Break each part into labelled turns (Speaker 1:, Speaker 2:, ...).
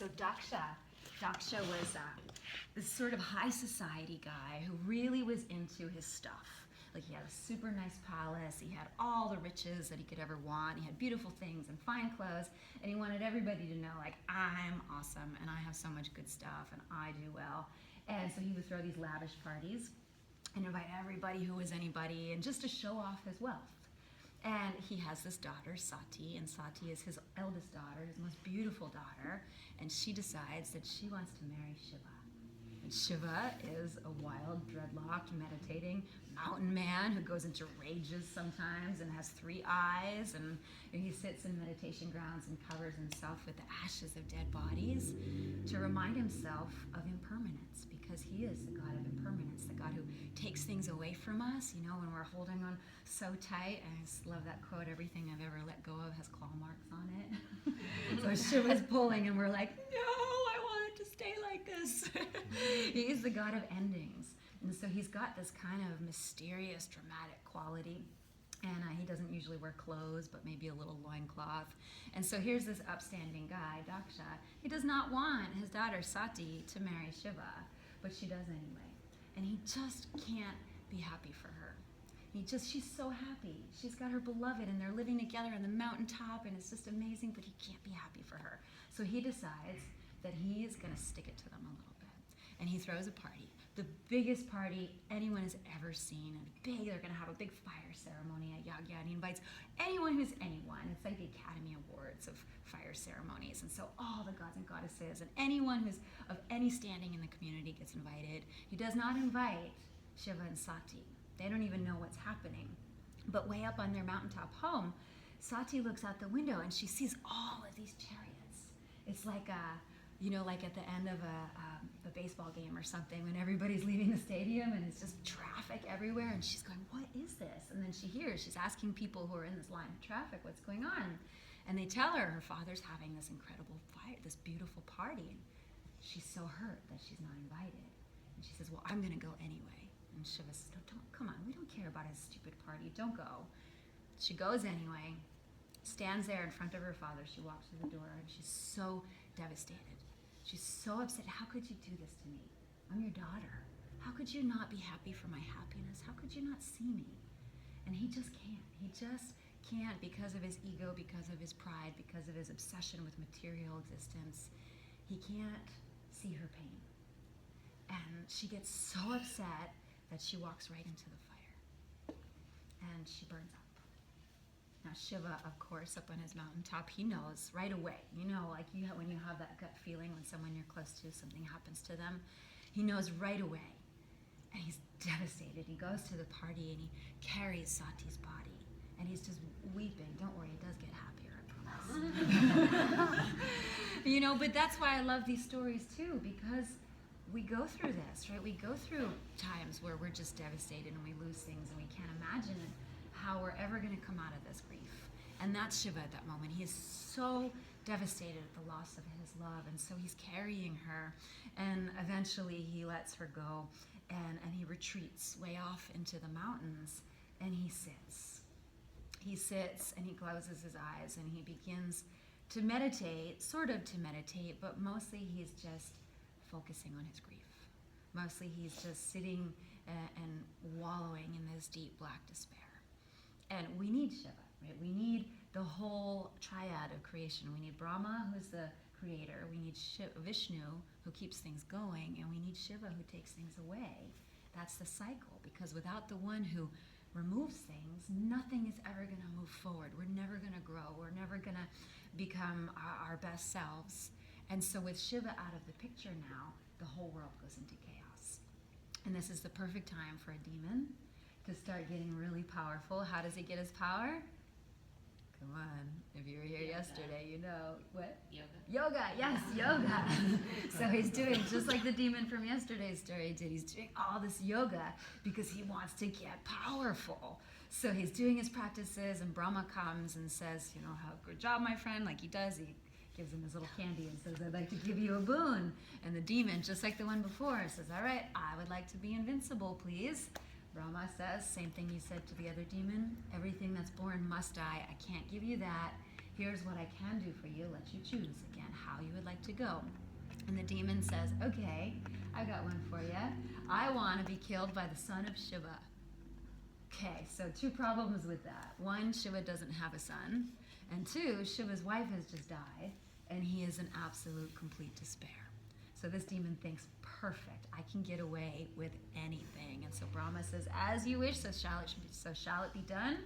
Speaker 1: So Daksha was this sort of high society guy who really was into his stuff. Like, he had a super nice palace, he had all the riches that he could ever want, he had beautiful things and fine clothes, and he wanted everybody to know, like, I'm awesome, and I have so much good stuff, and I do well. And so he would throw these lavish parties and invite everybody who was anybody, and just to show off his wealth. And he has this daughter, Sati, and Sati is his eldest daughter, his most beautiful daughter, and she decides that she wants to marry Shiva. And Shiva is a wild, dreadlocked, meditating mountain man who goes into rages sometimes and has 3 eyes, and he sits in meditation grounds and covers himself with the ashes of dead bodies to remind himself of impermanence, because he is the God of impermanence, the God who takes things away from us, you know, when we're holding on so tight. I just love that quote, everything I've ever let go of has claw marks on it. So Shiva's pulling and we're like, no, I want it to stay like this. He is the God of endings. And so he's got this kind of mysterious, dramatic quality. And he doesn't usually wear clothes, but maybe a little loincloth. And so here's this upstanding guy, Daksha. He does not want his daughter, Sati, to marry Shiva, but she does anyway. And he just can't be happy for her. She's so happy. She's got her beloved, and they're living together on the mountaintop, and it's just amazing, but he can't be happy for her. So he decides that he is going to stick it to them a little bit. And he throws a party. The biggest party anyone has ever seen. And they're going to have a big fire ceremony at Yagya, and he invites anyone who's anyone. It's like the Academy Awards of fire ceremonies. And so all the gods and goddesses and anyone who's of any standing in the community gets invited. He does not invite Shiva and Sati. They don't even know what's happening. But way up on their mountaintop home, Sati looks out the window and she sees all of these chariots. It's like like at the end of a baseball game or something, when everybody's leaving the stadium and it's just traffic everywhere, and she's going, what is this? And then she's asking people who are in this line of traffic, what's going on? And they tell her father's having this incredible fire, this beautiful party. And she's so hurt that she's not invited. And she says, well, I'm going to go anyway. And Shiva says, don't, come on, we don't care about his stupid party, don't go. She goes anyway, stands there in front of her father. She walks through the door, and she's so devastated. She's so upset. How could you do this to me? I'm your daughter. How could you not be happy for my happiness? How could you not see me? And he just can't. He just can't, because of his ego, because of his pride, because of his obsession with material existence. He can't see her pain. And she gets so upset that she walks right into the fire. And she burns up. Now Shiva, of course, up on his mountaintop, he knows right away. You know, like when you have that gut feeling when someone you're close to, something happens to them. He knows right away. And he's devastated. He goes to the party and he carries Sati's body. And he's just weeping. Don't worry, it does get happier, I promise. But that's why I love these stories too, because we go through this, right? We go through times where we're just devastated and we lose things and we can't imagine how we're ever going to come out of this grief. And that's Shiva at that moment. He is so devastated at the loss of his love, and so he's carrying her, and eventually he lets her go, and he retreats way off into the mountains, and he sits. He sits and he closes his eyes and he begins to meditate, sort of to meditate, but mostly he's just focusing on his grief. Mostly he's just sitting and wallowing in this deep black despair. And we need Shiva, right? We need the whole triad of creation. We need Brahma, who's the creator. We need Vishnu, who keeps things going. And we need Shiva, who takes things away. That's the cycle, because without the one who removes things, nothing is ever going to move forward. We're never going to grow. We're never going to become our best selves. And so with Shiva out of the picture now, the whole world goes into chaos. And this is the perfect time for a demon to start getting really powerful. How does he get his power? Come on, if you were here yesterday, you know. What? Yoga, yes, yoga. So he's doing, just like the demon from yesterday's story did, he's doing all this yoga because he wants to get powerful. So he's doing his practices, and Brahma comes and says, good job, my friend, like he does. He gives him his little candy and says, I'd like to give you a boon. And the demon, just like the one before, says, all right, I would like to be invincible, please. Brahma says, same thing you said to the other demon, everything that's born must die. I can't give you that. Here's what I can do for you. Let you choose again how you would like to go. And the demon says, okay, I got one for you. I want to be killed by the son of Shiva. Okay, so two problems with that. One, Shiva doesn't have a son. And two, Shiva's wife has just died, and he is in absolute, complete despair. So this demon thinks, perfect, I can get away with anything. And so Brahma says, as you wish, so shall it be done.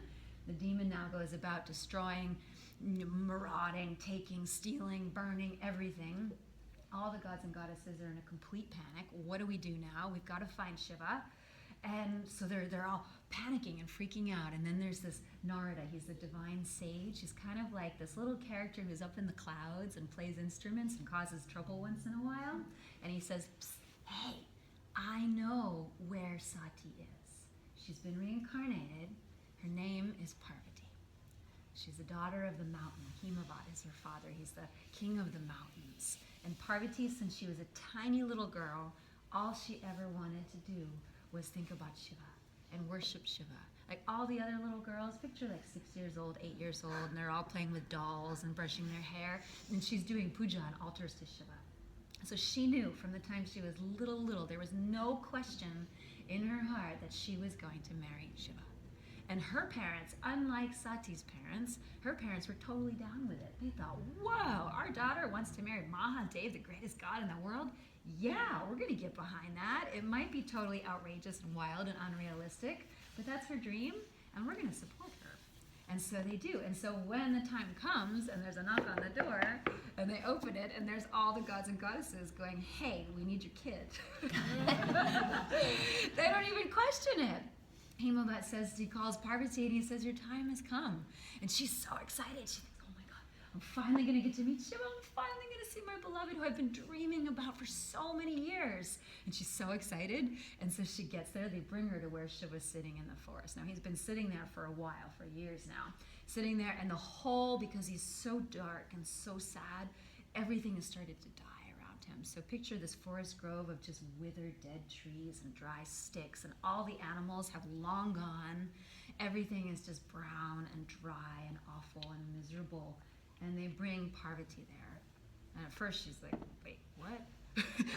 Speaker 1: The demon now goes about destroying, marauding, taking, stealing, burning, everything. All the gods and goddesses are in a complete panic. What do we do now? We've got to find Shiva. And so they're all panicking and freaking out. And then there's this Narada. He's the divine sage. He's kind of like this little character who's up in the clouds and plays instruments and causes trouble once in a while. And he says, hey, I know where Sati is. She's been reincarnated. Her name is Parvati. She's the daughter of the mountain. Himavat is her father. He's the king of the mountains. And Parvati, since she was a tiny little girl, all she ever wanted to do was think about Shiva and worship Shiva. Like all the other little girls, picture like 6 years old, 8 years old, and they're all playing with dolls and brushing their hair, and she's doing puja on altars to Shiva. So she knew from the time she was little, there was no question in her heart that she was going to marry Shiva. And her parents, unlike Sati's parents, her parents were totally down with it. They thought, whoa, our daughter wants to marry Mahadev, the greatest god in the world? Yeah, we're going to get behind that. It might be totally outrageous and wild and unrealistic, but that's her dream, and we're going to support her. And so they do. And so when the time comes, and there's a knock on the door, and they open it, and there's all the gods and goddesses going, hey, we need your kid. They don't even question it. Himavat says, he calls Parvati and he says, your time has come. And she's so excited. She thinks, oh my God, I'm finally going to get to meet Shiva. I'm finally going to see my beloved who I've been dreaming about for so many years. And she's so excited. And so she gets there. They bring her to where Shiva's sitting in the forest. Now, he's been sitting there for a while, for years now. Sitting there, and the whole, because he's so dark and so sad, everything has started to die around him. So picture this forest grove of just withered dead trees and dry sticks, and all the animals have long gone. Everything is just brown and dry and awful and miserable. And they bring Parvati there. And at first she's like, wait, what?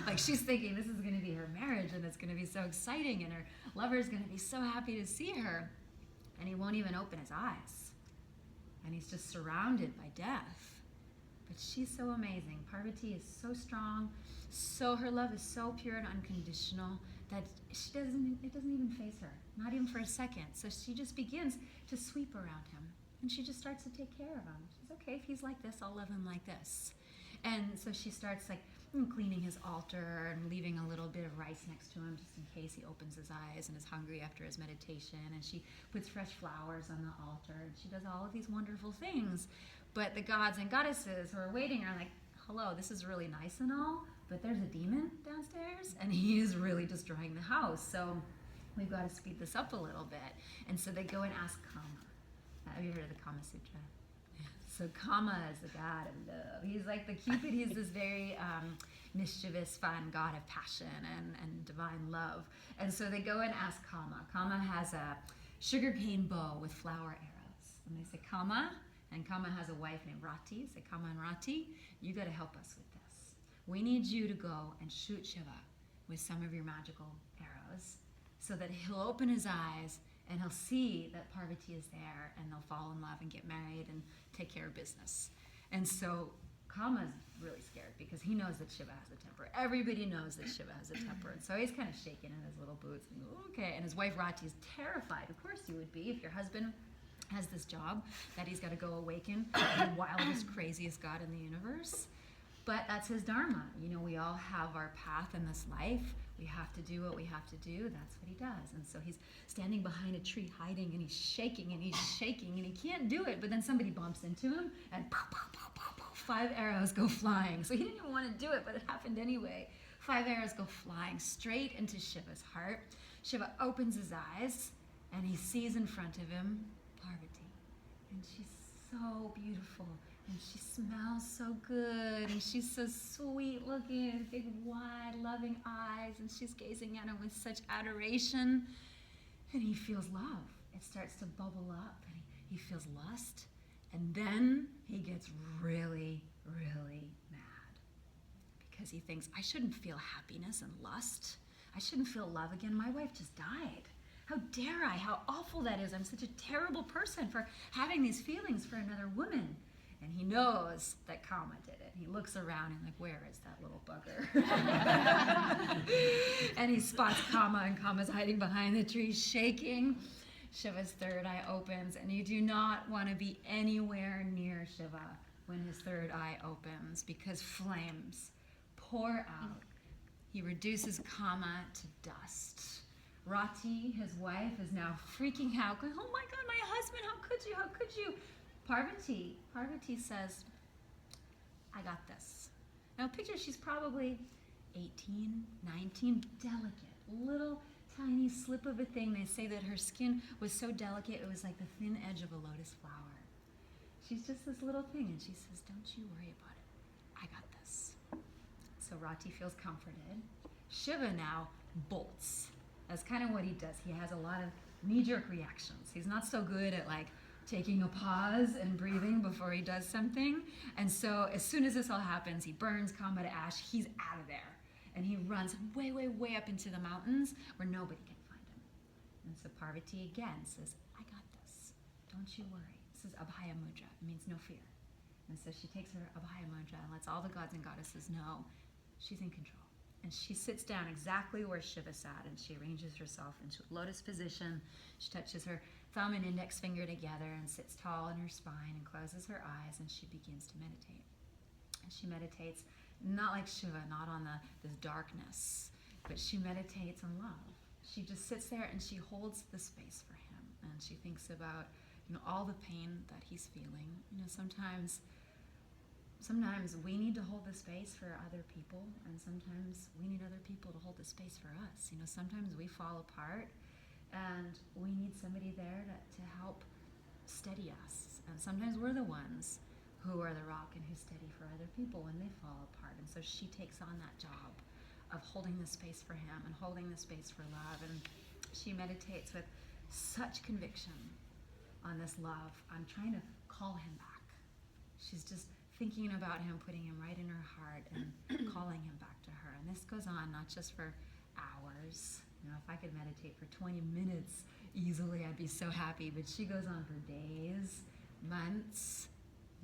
Speaker 1: Like she's thinking this is going to be her marriage and it's going to be so exciting and her lover's going to be so happy to see her. And he won't even open his eyes. And he's just surrounded by death. But she's so amazing. Parvati is so strong, so her love is so pure and unconditional that it doesn't even faze her, not even for a second. So she just begins to sweep around him, and she just starts to take care of him. She's okay, if he's like this, I'll love him like this. And so she starts like cleaning his altar and leaving a little bit of rice next to him just in case he opens his eyes and is hungry after his meditation. And she puts fresh flowers on the altar, and she does all of these wonderful things. But the gods and goddesses who are waiting are like, hello, this is really nice and all, but there's a demon downstairs, and he is really destroying the house. So we've got to speed this up a little bit. And so they go and ask Kama. Have you heard of the Kama Sutra? So Kama is the god of love. He's like the Cupid. He's this very mischievous, fun god of passion and divine love. And so they go and ask Kama. Kama has a sugarcane bow with flower arrows. And they say, Kama, and Kama has a wife named Rati. Say, Kama and Rati, you got to help us with this. We need you to go and shoot Shiva with some of your magical arrows so that he'll open his eyes and he'll see that Parvati is there, and they'll fall in love and get married and take care of business. And so Kama's really scared because he knows that Shiva has a temper. Everybody knows that Shiva has a temper. And so he's kind of shaking in his little boots. And, okay. And his wife Rati is terrified. Of course you would be if your husband has this job that he's got to go awaken the wildest, craziest God in the universe. But that's his dharma. You know, we all have our path in this life. We have to do what we have to do. That's what he does. And so he's standing behind a tree hiding, and he's shaking, and he can't do it. But then somebody bumps into him, and pow, pow, pow, pow, pow, 5 arrows go flying. So he didn't even want to do it, but it happened anyway. 5 arrows go flying straight into Shiva's heart. Shiva opens his eyes, and he sees in front of him Parvati. And she's so beautiful. And she smells so good, and she's so sweet looking, and big, wide, loving eyes, and she's gazing at him with such adoration. And he feels love. It starts to bubble up, and he feels lust, And then he gets really, really mad because he thinks, I shouldn't feel happiness and lust. I shouldn't feel love again. My wife just died. How dare I? How awful that is. I'm such a terrible person for having these feelings for another woman. And he knows that Kama did it. He looks around and like, where is that little bugger? And he spots Kama, and Kama's hiding behind the tree, shaking. Shiva's third eye opens, and you do not want to be anywhere near Shiva when his third eye opens, because flames pour out. He reduces Kama to dust. Rati, his wife, is now freaking out, going, oh my God, my husband, how could you, how could you? Parvati says, I got this. Now picture she's probably 18, 19, delicate, little tiny slip of a thing. They say that her skin was so delicate, it was like the thin edge of a lotus flower. She's just this little thing, and she says, don't you worry about it. I got this. So Rati feels comforted. Shiva now bolts. That's kind of what he does. He has a lot of knee-jerk reactions. He's not so good at like taking a pause and breathing before he does something. And so as soon as this all happens, he burns Kama to ash. He's out of there. And he runs way, way, way up into the mountains where nobody can find him. And so Parvati again says, I got this. Don't you worry. This is Abhaya Mudra. It means no fear. And so she takes her Abhaya Mudra and lets all the gods and goddesses know she's in control. And she sits down exactly where Shiva sat, and she arranges herself into a lotus position. She touches her thumb and index finger together and sits tall in her spine and closes her eyes, and she begins to meditate. And she meditates not like Shiva, not on this darkness, but she meditates on love. She just sits there and she holds the space for him, and she thinks about, all the pain that he's feeling. Sometimes we need to hold the space for other people, and sometimes we need other people to hold the space for us. Sometimes we fall apart, and we need somebody there to help steady us. And sometimes we're the ones who are the rock and who's steady for other people when they fall apart. And so she takes on that job of holding the space for him and holding the space for love. And she meditates with such conviction on this love. I'm trying to call him back. She's just thinking about him, putting him right in her heart and calling him back to her. And this goes on not just for hours. If I could meditate for 20 minutes easily, I'd be so happy. But she goes on for days, months,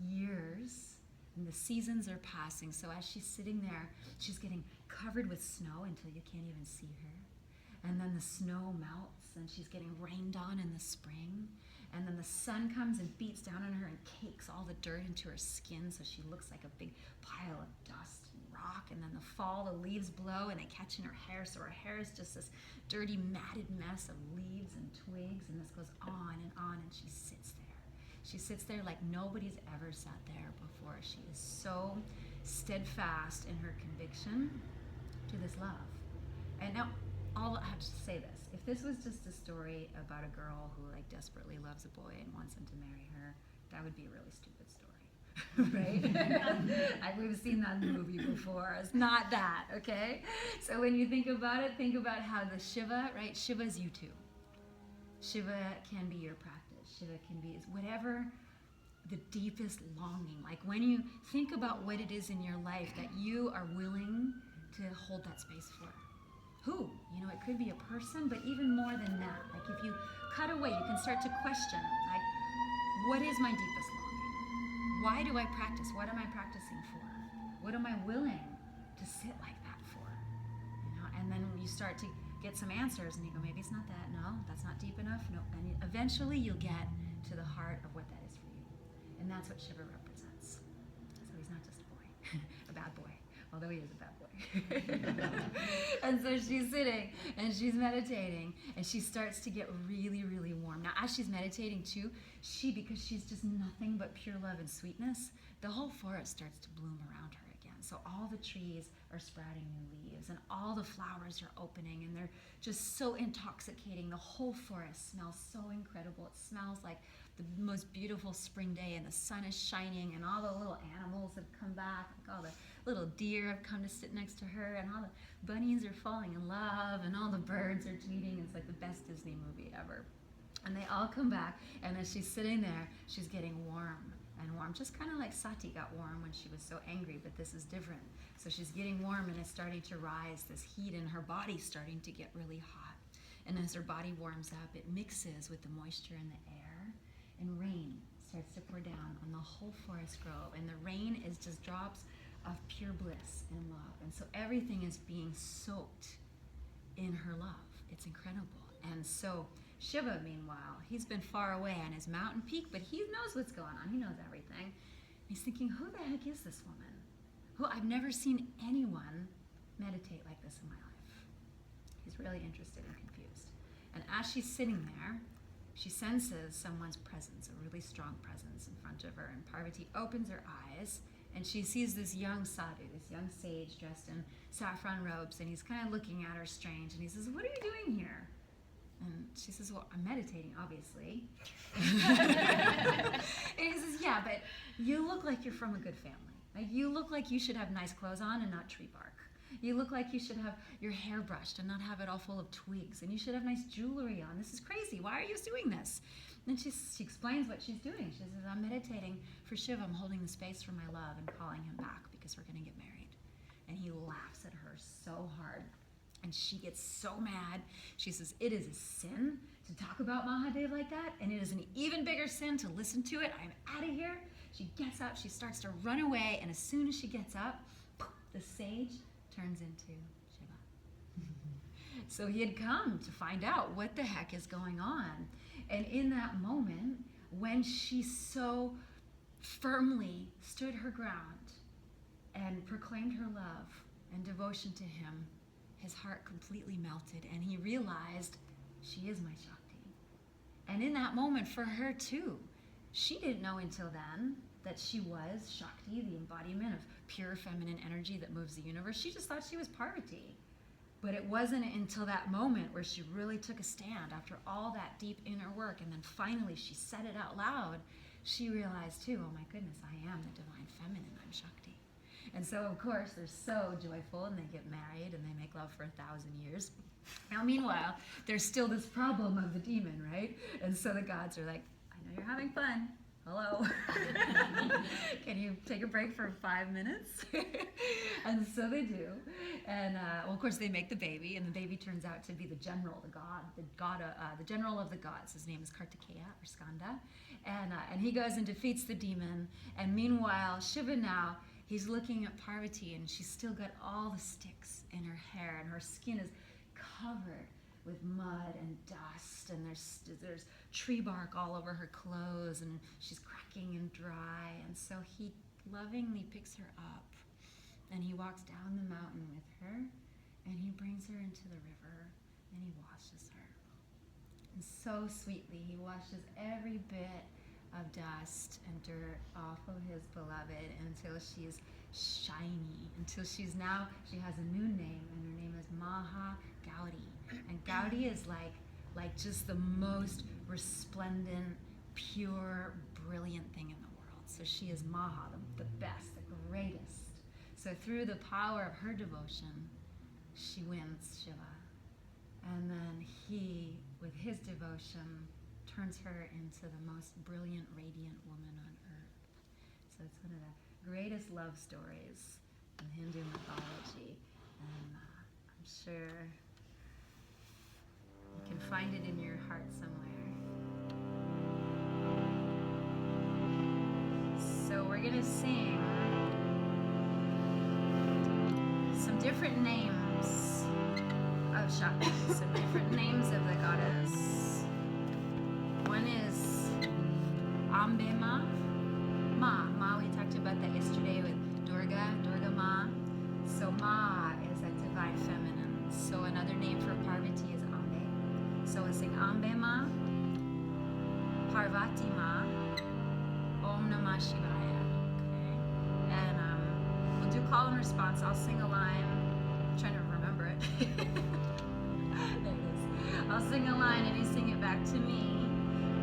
Speaker 1: years, and the seasons are passing. So as she's sitting there, she's getting covered with snow until you can't even see her. And then the snow melts, and she's getting rained on in the spring. And then the sun comes and beats down on her and cakes all the dirt into her skin, so she looks like a big pile of dust and rock. And then the fall, the leaves blow and they catch in her hair, so her hair is just this dirty, matted mess of leaves and twigs. And this goes on, and she sits there. She sits there like nobody's ever sat there before. She is so steadfast in her conviction to this love. And now, I have to say this. If this was just a story about a girl who desperately loves a boy and wants him to marry her, that would be a really stupid story, right? We've seen that in the movie before. It's not that, okay? So when you think about it, think about how the Shiva, right? Shiva's you too. Shiva can be your practice. Shiva can be whatever the deepest longing. Like when you think about what it is in your life that you are willing to hold that space for. Who? It could be a person, but even more than that. Like if you cut away, you can start to question, like, what is my deepest longing? Why do I practice? What am I practicing for? What am I willing to sit like that for? And then you start to get some answers, and you go, maybe it's not that. No, that's not deep enough. No, and eventually you'll get to the heart of what that is for you. And that's what Shiva represents. So he's not just a boy, a bad boy, although he is a bad boy. And so she's sitting and she's meditating, and she starts to get really, really warm. Now, as she's meditating too, because she's just nothing but pure love and sweetness, the whole forest starts to bloom around her again. So all the trees are sprouting new leaves, and all the flowers are opening, and they're just so intoxicating. The whole forest smells so incredible. It smells like the most beautiful spring day, and the sun is shining, and all the little animals have come back, like all the little deer have come to sit next to her, and all the bunnies are falling in love, and all the birds are tweeting. It's like the best Disney movie ever. And they all come back, and as she's sitting there, she's getting warm and warm, just kind of like Sati got warm when she was so angry, but this is different. So she's getting warm, and it's starting to rise, this heat in her body starting to get really hot. And as her body warms up, it mixes with the moisture in the air, and rain starts to pour down on the whole forest grove. And the rain is just drops of pure bliss and love. And so everything is being soaked in her love. It's incredible. And so Shiva, meanwhile, he's been far away on his mountain peak, but he knows what's going on. He knows everything. He's thinking, who the heck is this woman? Who I've never seen anyone meditate like this in my life. He's really interested and confused. And as she's sitting there, she senses someone's presence, a really strong presence in front of her. And Parvati opens her eyes, and she sees this young sadhu, this young sage dressed in saffron robes, and he's kind of looking at her strange. And he says, what are you doing here? And she says, well, I'm meditating, obviously. And he says, yeah, but you look like you're from a good family. Like, you look like you should have nice clothes on and not tree bark. You look like you should have your hair brushed and not have it all full of twigs. And you should have nice jewelry on. This is crazy. Why are you doing this? And she explains what she's doing. She says, I'm meditating for Shiva. I'm holding the space for my love and calling him back because we're going to get married. And he laughs at her so hard. And she gets so mad. She says, it is a sin to talk about Mahadev like that, and it is an even bigger sin to listen to it. I'm out of here. She gets up, she starts to run away, and as soon as she gets up, the sage turns into Shiva. So he had come to find out what the heck is going on. And in that moment, when she so firmly stood her ground and proclaimed her love and devotion to him, his heart completely melted, and he realized, she is my Shakti. And in that moment, for her too, she didn't know until then that she was Shakti, the embodiment of pure feminine energy that moves the universe. She just thought she was Parvati. But it wasn't until that moment where she really took a stand after all that deep inner work, and then finally she said it out loud, she realized too, oh my goodness, I am the divine feminine, I'm Shakti. And so, of course, they're so joyful, and they get married, and they make love for 1,000 years. Now, meanwhile, there's still this problem of the demon, right? And so the gods are like, I know you're having fun. Hello. Can you take a break for 5 minutes? And so they do. And, well, of course, they make the baby, and the baby turns out to be the general, the general of the gods. His name is Kartikeya, or Skanda. And he goes and defeats the demon. And meanwhile, Shiva now, he's looking at Parvati, and she's still got all the sticks in her hair, and her skin is covered with mud and dust, and there's tree bark all over her clothes, and she's cracking and dry. And so he lovingly picks her up, and he walks down the mountain with her, and he brings her into the river, and he washes her. And so sweetly, he washes every bit of dust and dirt off of his beloved until she's shiny, until she has a new name, and her name is Maha Gaudi. And Gaudi is like just the most resplendent, pure, brilliant thing in the world. So she is Maha, the best, the greatest. So through the power of her devotion, she wins Shiva. And then he, with his devotion, turns her into the most brilliant, radiant woman on earth. So it's one of the greatest love stories in Hindu mythology. And I'm sure you can find it in your heart somewhere. So we're going to sing some different names of Shakti, some different names of the goddess. One is Ambe Ma. Ma, we talked about that yesterday with Durga Ma. So Ma is a divine feminine. So another name for Parvati is Ambe. So we'll sing Ambe Ma, Parvati Ma, Om Namah Shivaya. Okay? And we'll do call and response. I'll sing a line. I'm trying to remember it. There it is. I'll sing a line and you sing it back to me.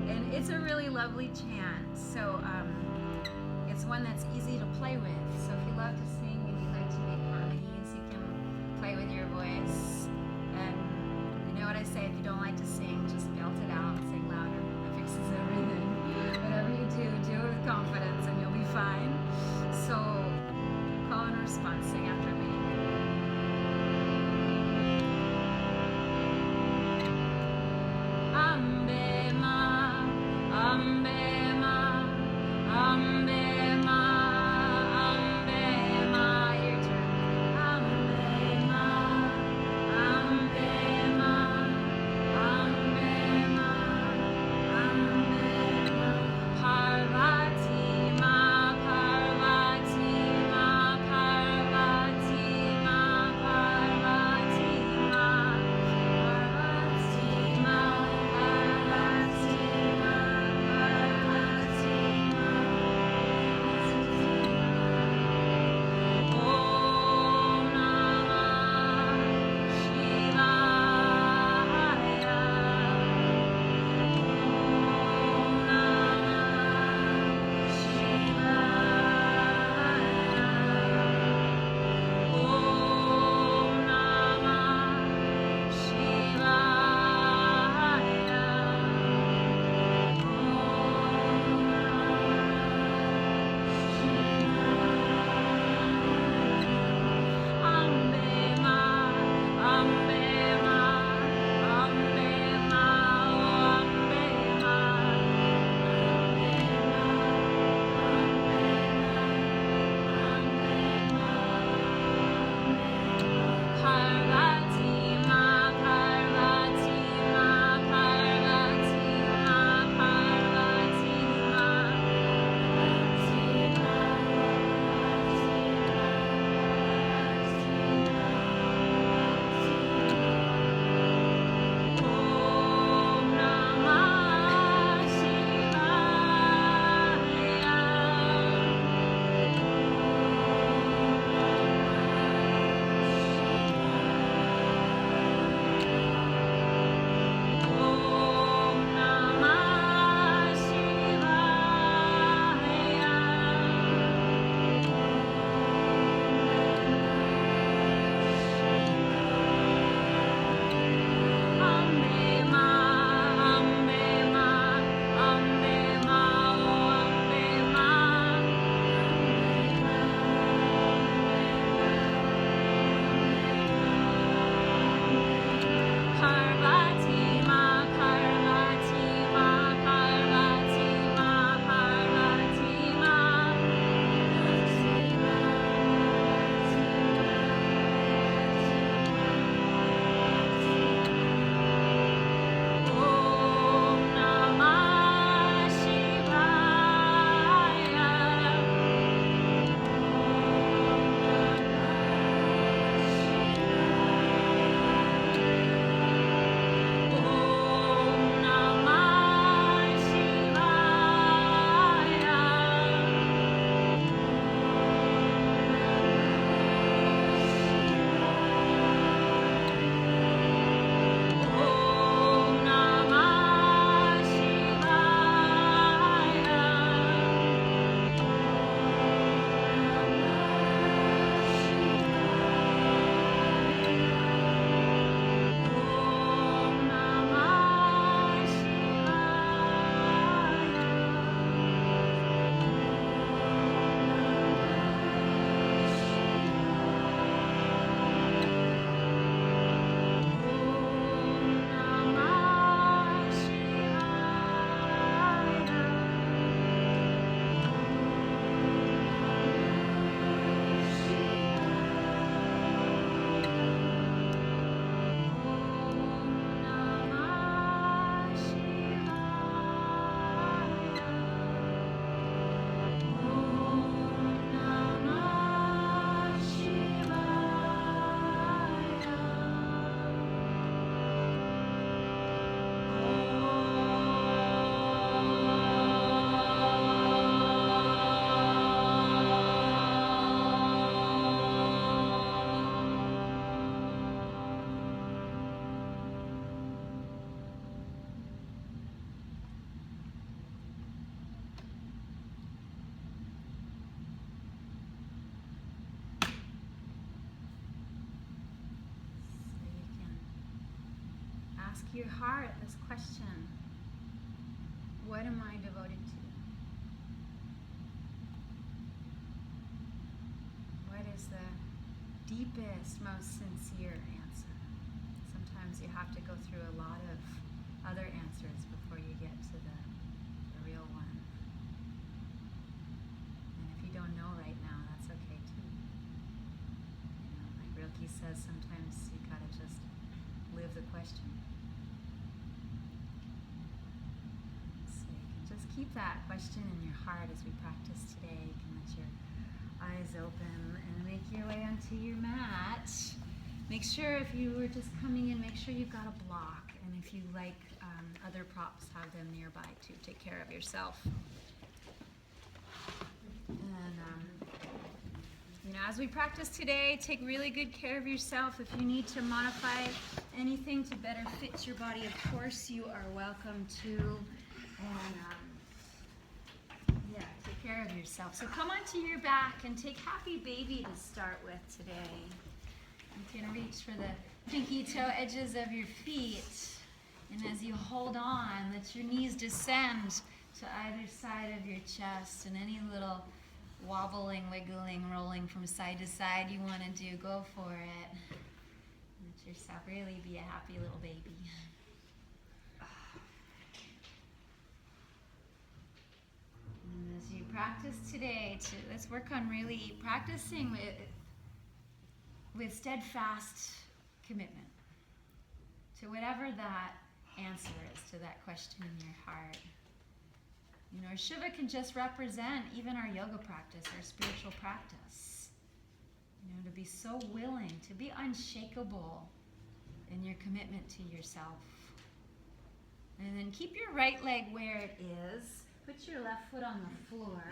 Speaker 1: And it's a really lovely chant. So it's one that's easy to play with. So if you love to sing and you like to make harmonies, you can play with your voice. And you know what I say, if you don't like to sing, just belt it out, sing louder. ask your heart this question. What am I devoted to? What is the deepest, most sincere answer? Sometimes you have to go through a lot of other answers before you get to the real one. And if you don't know right now, that's okay too. You know, like Rilke says, sometimes you gotta just live the question. So you can just keep that question in your heart as we practice today. You can let your eyes open and make your way onto your mat. Make sure if you were just coming in, make sure you've got a block. And if you like other props, have them nearby to take care of yourself. And you know, as we practice today, take really good care of yourself. If you need to modify anything to better fit your body, of course you are welcome to. And yeah, take care of yourself. So come onto your back and take Happy Baby to start with today. You can reach for the pinky toe edges of your feet. And as you hold on, let your knees descend to either side of your chest. And any little wobbling, wiggling, rolling from side to side you want to do, go for it. Let yourself really be a happy little baby. And as you practice today, let's work on really practicing with steadfast commitment to whatever that answer is to that question in your heart. You know, Shiva can just represent even our yoga practice, our spiritual practice. You know, to be so willing, to be unshakable in your commitment to yourself. And then keep your right leg where it is. Put your left foot on the floor.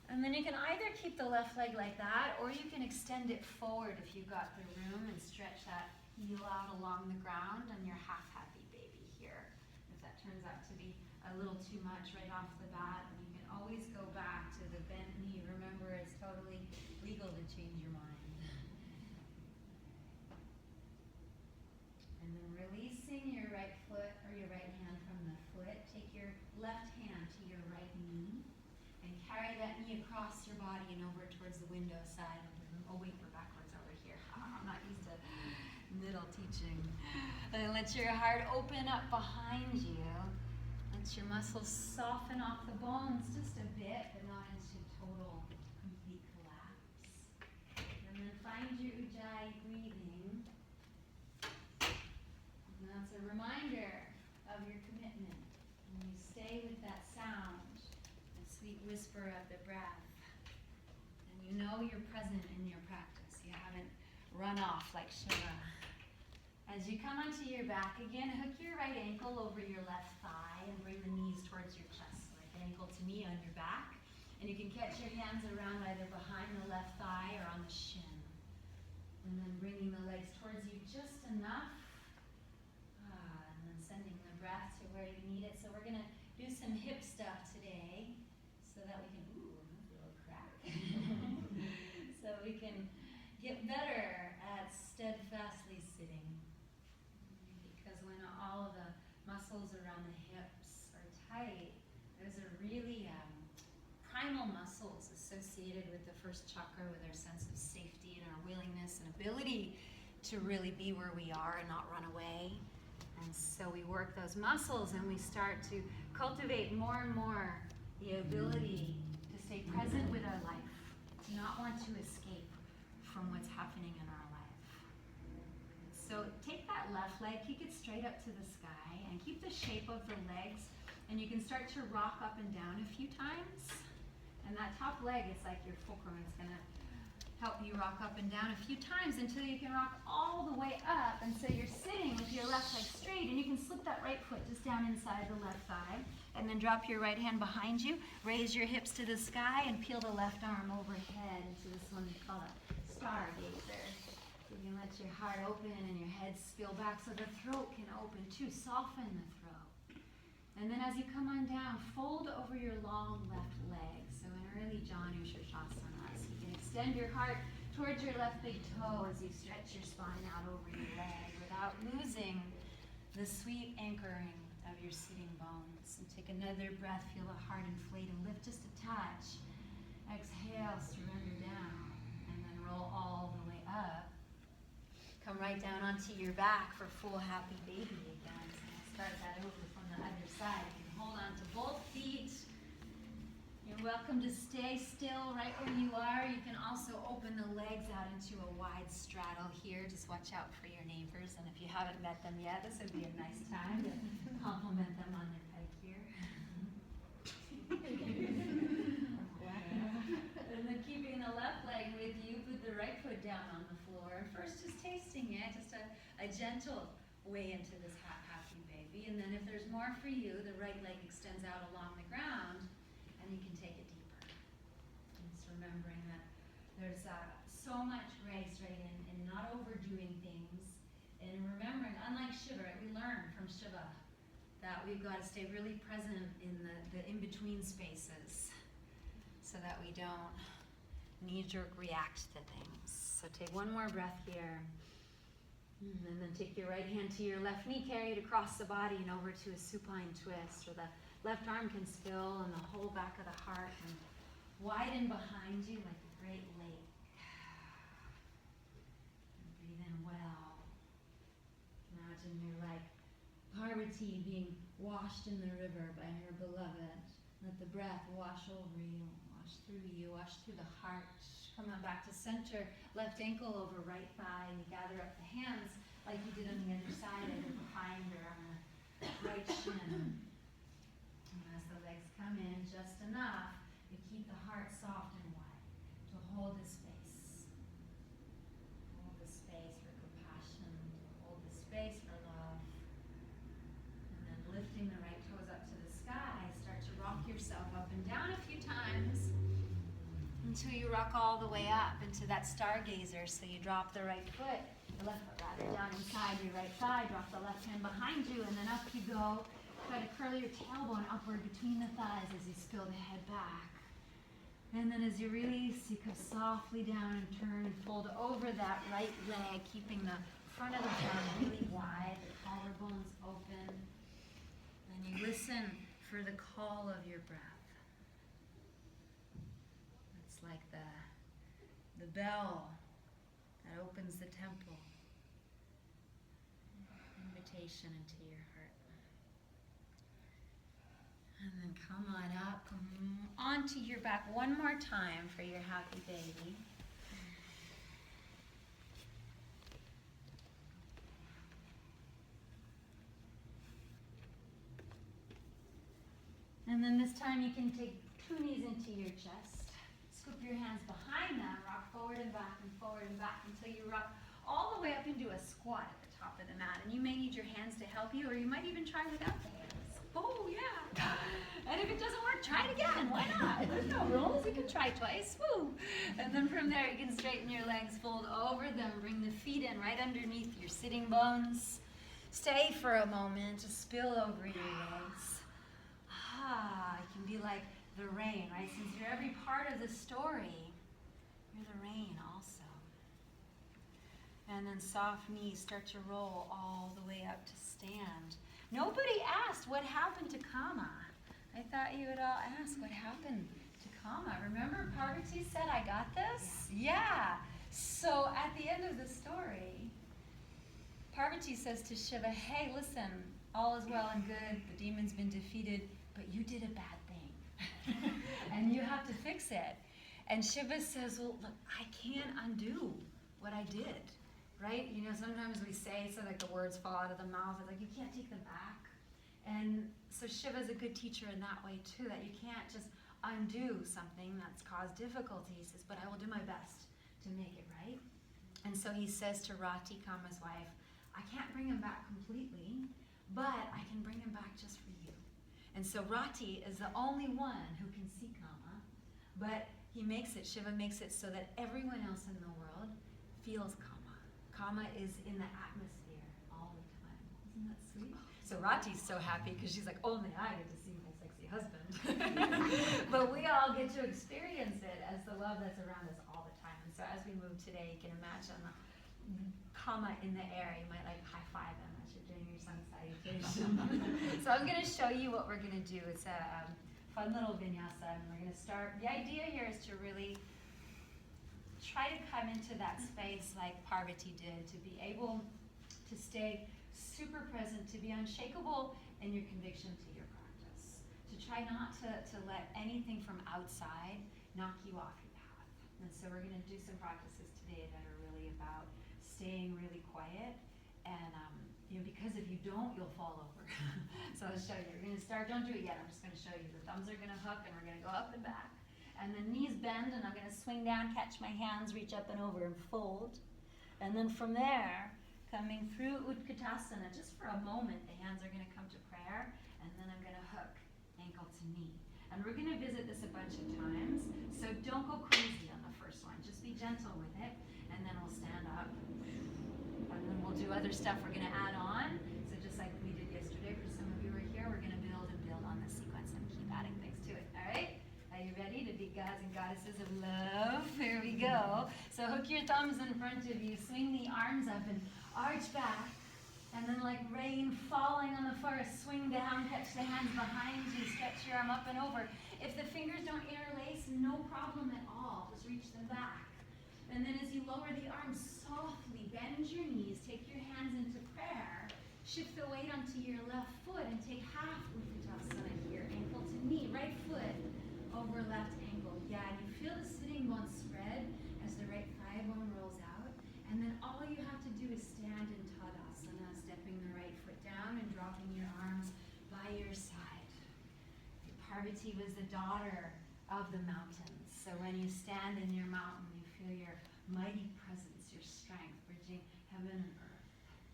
Speaker 1: And then you can either keep the left leg like that, or you can extend it forward if you've got the room and stretch that heel out along the ground on your half happy baby here. If that turns out to be a little too much right off the bat, and you can always go back to the bent knee. Remember, it's totally legal to change your mind. And then releasing your right foot or your right hand from the foot, take your left hand to your right knee and carry that knee across your body and over towards the window side of the room. Oh wait, we're backwards over here. I'm not used to middle teaching. And let your heart open up behind you. Let your muscles soften off the bones just a bit, but not into total, complete collapse. And then find your Ujjayi breathing. And that's a reminder of your commitment. And you stay with that sound, the sweet whisper of the breath. And you know you're present in your practice. You haven't run off like Shiva. As you come onto your back again, hook your right ankle over your left thigh and bring the knees towards your chest, like an ankle to knee on your back. And you can catch your hands around either behind the left thigh or on the shin. And then bringing the legs towards you just enough. And then sending the breath to where you need it. So we're going to do some hip stuff today so that we can, that's a little crack. So we can get better at steadfastly sitting. Because when all of the muscles around the hips are tight, those are really primal muscles associated with the first chakra, with our sense of safety and our willingness and ability to really be where we are and not run away. And so we work those muscles and we start to cultivate more and more the ability to stay present with our life, to not want to escape from what's happening in our life. So take that left leg, kick it straight up to the sky, and keep the shape of the legs, and you can start to rock up and down a few times. And that top leg is like your fulcrum. It's going to help you rock up and down a few times until you can rock all the way up. And so you're sitting with your left leg straight, and you can slip that right foot just down inside the left thigh, and then drop your right hand behind you, raise your hips to the sky, and peel the left arm overhead into this one we call a stargazer. You can let your heart open and your head spill back so the throat can open too. Soften the throat. And then as you come on down, fold over your long left leg. So in early Janu Shirshasana, so you can extend your heart towards your left big toe as you stretch your spine out over your leg without losing the sweet anchoring of your sitting bones. And take another breath, feel the heart inflate and lift just a touch. Exhale, surrender down, and then roll all the way up. Come right down onto your back for full happy baby again. So we'll start that over from the other side. You can hold on to both feet. You're welcome to stay still right where you are. You can also open the legs out into a wide straddle here. Just watch out for your neighbors. And if you haven't met them yet, this would be a nice time to compliment them on their pedicure. And then keeping the left leg with you, put the right foot down on the floor. First, just tasting it, just a gentle way into this happy baby. And then if there's more for you, the right leg extends out along the ground. You can take it deeper. And just remembering that there's so much grace, right, in not overdoing things. And remembering, unlike Shiva, right, we learn from Shiva that we've got to stay really present in the in-between spaces so that we don't knee-jerk react to things. So take one more breath here. And then take your right hand to your left knee, carry it across the body and over to a supine twist, or the left arm can spill and the whole back of the heart and widen behind you like a great lake. And breathe in well. Imagine you're like Parvati being washed in the river by her beloved. Let the breath wash over you, wash through you, wash through the heart. Come on back to center, left ankle over right thigh, and you gather up the hands like you did on the other side, either behind or on the right shin. And as the legs come in just enough, you keep the heart soft and wide to hold the space. Hold the space for compassion, hold the space for love. And then lifting the right toes up to the sky, start to rock yourself up and down a few times until you rock all the way up into that stargazer. So you drop the right foot, the left foot rather, down inside your right thigh, drop the left hand behind you, and then up you go. Try to curl your tailbone upward between the thighs as you spill the head back. And then as you release, you come softly down and turn and fold over that right leg, keeping the front of the arm really wide, the collarbones open. And you listen for the call of your breath. It's like the bell that opens the temple. Invitation into your heart. And then come on up, come onto your back one more time for your happy baby. And then this time you can take 2 knees into your chest. Scoop your hands behind them, rock forward and back until you rock all the way up into a squat at the top of the mat. And you may need your hands to help you, or you might even try without the hands. Oh, yeah. And if it doesn't work, try it again. Why not? There's no rules. You can try twice. Woo. And then from there, you can straighten your legs, fold over them, bring the feet in right underneath your sitting bones. Stay for a moment, just spill over your legs. It can be like the rain, right? Since you're every part of the story, you're the rain also. And then soft knees start to roll all the way up to stand. Nobody asked what happened to Kama. I thought you would all ask what happened to Kama. Remember Parvati said, I got this? Yeah. So at the end of the story, Parvati says to Shiva, hey, listen, all is well and good. The demon's been defeated, but you did a bad thing. And you have to fix it. And Shiva says, well, look, I can't undo what I did. Right? You know, sometimes we say so like the words fall out of the mouth. It's like you can't take them back. And so Shiva's a good teacher in that way too, that you can't just undo something that's caused difficulty. He says, but I will do my best to make it right. And so he says to Rati, Kama's wife, I can't bring him back completely, but I can bring him back just for you. And so Rati is the only one who can see Kama, but he makes it, Shiva makes it so that everyone else in the world feels Kama. Kama is in the atmosphere all the time. Isn't that sweet? So Rati's so happy because she's like, only I get to see my sexy husband. But we all get to experience it as the love that's around us all the time. And So as we move today, you can imagine the comma in the air. You might like high five them as you're doing your sun salutation. So I'm going to show you what we're going to do. It's a fun little vinyasa, and we're going to start. The idea here is to really try to come into that space like Parvati did, to be able to stay super present, to be unshakable in your conviction to your practice, to try not to let anything from outside knock you off your path. And so we're going to do some practices today that are really about staying really quiet, and because if you don't, you'll fall over. So I'll show you. We're going to start. Don't do it yet. I'm just going to show you. The thumbs are going to hook, and we're going to go up and back, and the knees bend, and I'm going to swing down, catch my hands, reach up and over, and fold. And then from there, coming through Utkatasana, just for a moment, the hands are going to come to prayer, and then I'm going to hook ankle to knee. And we're going to visit this a bunch of times, so don't go crazy on the first one. Just be gentle with it, and then we'll stand up. And then we'll do other stuff we're going to add on. So just like we did yesterday, for some of you who are here, we're going to build and build on this sequence and keep adding things to it. All right? Are you ready to be gods and goddesses of love? Here we go. So hook your thumbs in front of you. Swing the arms up and arch back. And then like rain falling on the forest, swing down, catch the hands behind you, stretch your arm up and over. If the fingers don't interlace, no problem at all. Just reach them back. And then as you lower the arms softly, bend your knees, take your hands into prayer, shift the weight onto your left foot and take half Utkatasana here, ankle to knee, right foot over left ankle. Yeah, and you feel the sitting bones spread as the right thigh bone rolls out. And then all you have to do is stand in Tadasana, stepping the right foot down and dropping your arms by your side. Parvati was the daughter of the mountains. So when you stand in your mountain, you feel your mighty presence, your strength, bridging heaven and earth.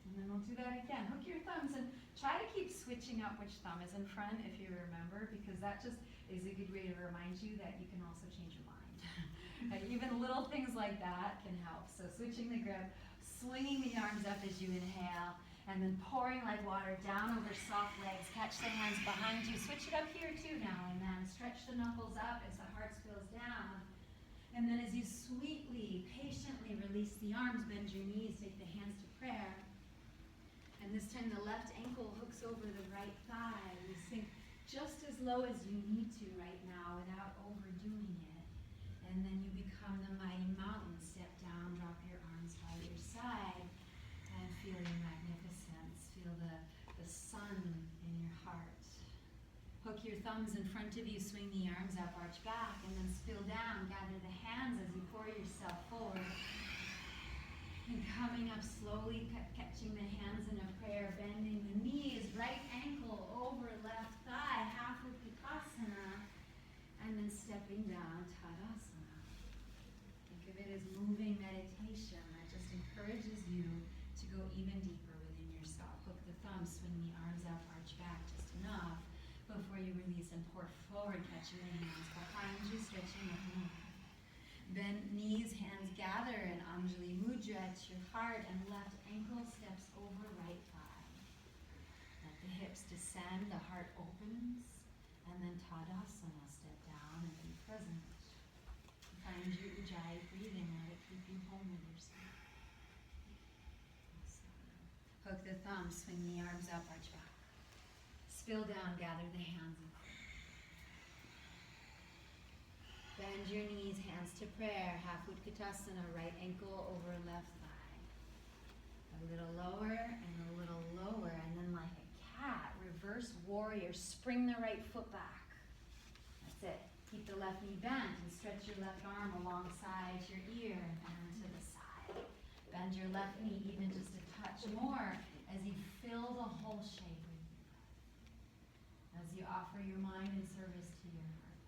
Speaker 1: And then we'll do that again. Hook your thumbs and try to keep switching up which thumb is in front if you remember, because that just is a good way to remind you that you can also change your mind. Even little things like that can help. So switching the grip, swinging the arms up as you inhale, and then pouring like water down over soft legs. Catch the hands behind you. Switch it up here too now and then. Stretch the knuckles up as the heart spills down. And then as you sweetly, patiently release the arms, bend your knees, take the hands to prayer. And this time the left ankle hooks over the right thigh. You sink just as low as you need to right now without overdoing it. And then you become the mighty mountain. Step down, drop your arms by your side, and feel your magnificence. Feel the sun in your heart. Hook your thumbs in front of you, swing the arms up, arch back, and then spill down. Gather the hands as you pour yourself forward. And coming up slowly, catching the hands in a prayer, bending the knees, right ankle over left thigh, half Utkatasana, and then stepping down, Tadasana. Think of it as moving meditation that just encourages you to go even deeper within yourself. Hook the thumbs, swing the arms up, arch back just enough before you release and pour forward, catching the hands behind you, stretching up and over. Bend knees, hands gather in Anjali Mudra at your heart, and left ankle steps over right thigh. Let the hips descend, the heart opens, and then Tadasana, step down and be present. Find your Ujjayi breathing, let it keep you home with yourself. Awesome. Hook the thumbs, swing the arms up, arch back. Spill down, gather the hands in prayer. Bend your knees, hands to prayer, half Utkatasana, right ankle over left thigh. A little lower and a little lower, and then like a cat, reverse warrior, spring the right foot back. That's it. Keep the left knee bent and stretch your left arm alongside your ear and bend to the side. Bend your left knee even just a touch more as you fill the whole shape with your breath. As you offer your mind in service to your heart.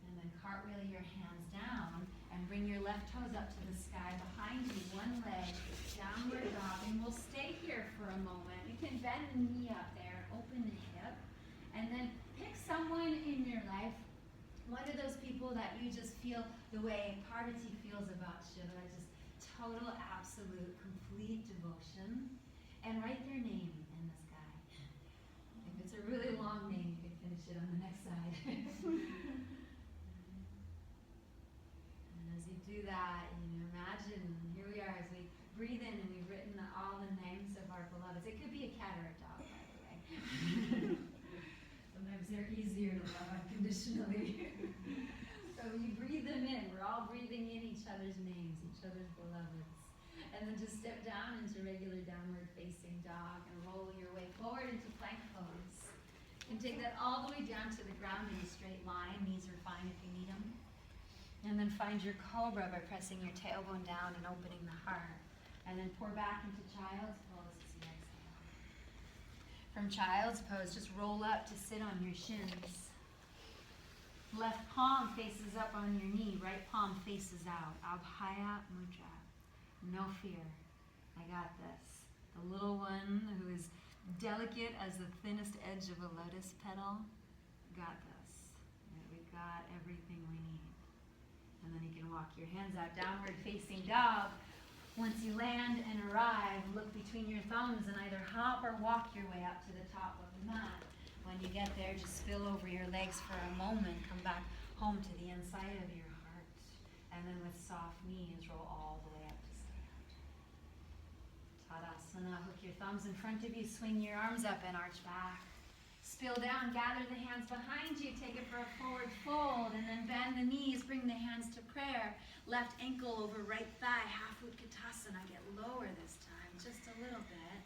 Speaker 1: And then cartwheel your hands down and bring your left toes up to the sky behind you. One leg, downward dog, and we'll stay here for a moment. You can bend the knee up there, open the hip, and then pick someone in your life, one of those people that you just feel the way Parvati feels about Shiva, just total, absolute, complete devotion, and write their name in the sky. If it's a really long name, you can finish it on the next side. And as you do that, imagine, here we are as we breathe in and we've written all the names of our beloveds. It could be a cat or a dog, by the way. Sometimes they're easier to love unconditionally. So you breathe them in. We're all breathing in each other's names, each other's beloveds. And then just step down into regular downward facing dog and roll your way forward into plank pose. And take that all the way down to the ground in a straight line. Knees are fine if you need them. And then find your cobra by pressing your tailbone down and opening the heart. And then pour back into child's pose as you exhale. From child's pose, just roll up to sit on your shins. Left palm faces up on your knee, right palm faces out. Abhaya Mudra. No fear. I got this. The little one who is delicate as the thinnest edge of a lotus petal, got this. We've got everything we need. And then you can walk your hands out, downward facing dog. Once you land and arrive, look between your thumbs and either hop or walk your way up to the top of the mat. When you get there, just spill over your legs for a moment. Come back home to the inside of your heart. And then with soft knees, roll all the way up to stand. Tadasana, hook your thumbs in front of you, swing your arms up and arch back. Spill down, gather the hands behind you, take it for a forward fold, and then bend the knees, bring the hands to prayer. Left ankle over right thigh, half Utkatasana. Get lower this time, just a little bit,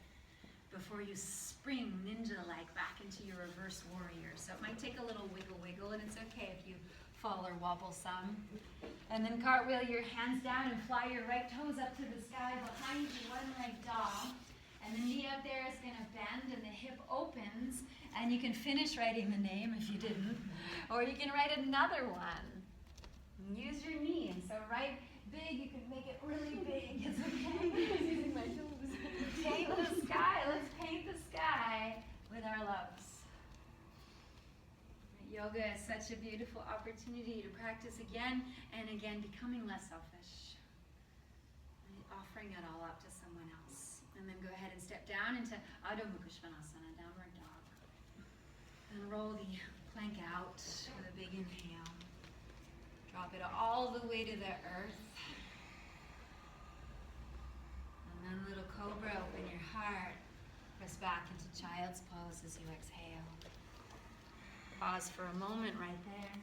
Speaker 1: before you spring ninja-like back into your reverse warrior. So it might take a little wiggle, and it's okay if you fall or wobble some. And then cartwheel your hands down and fly your right toes up to the sky behind you, one-leg dog. And the knee up there is going to bend and the hip opens. And you can finish writing the name if you didn't. Or you can write another one. Use your knee. And so write big, you can make it really big. It's okay. I'm using my toes. Paint the sky. Let's paint the sky with our loves. Yoga is such a beautiful opportunity to practice again and again, becoming less selfish. Offering it all up to someone else. And then go ahead and step down into Adho Mukha Svanasana, downward dog. And roll the plank out with a big inhale. Drop it all the way to the earth. And then little cobra, open your heart. Press back into child's pose as you exhale. Pause for a moment right there.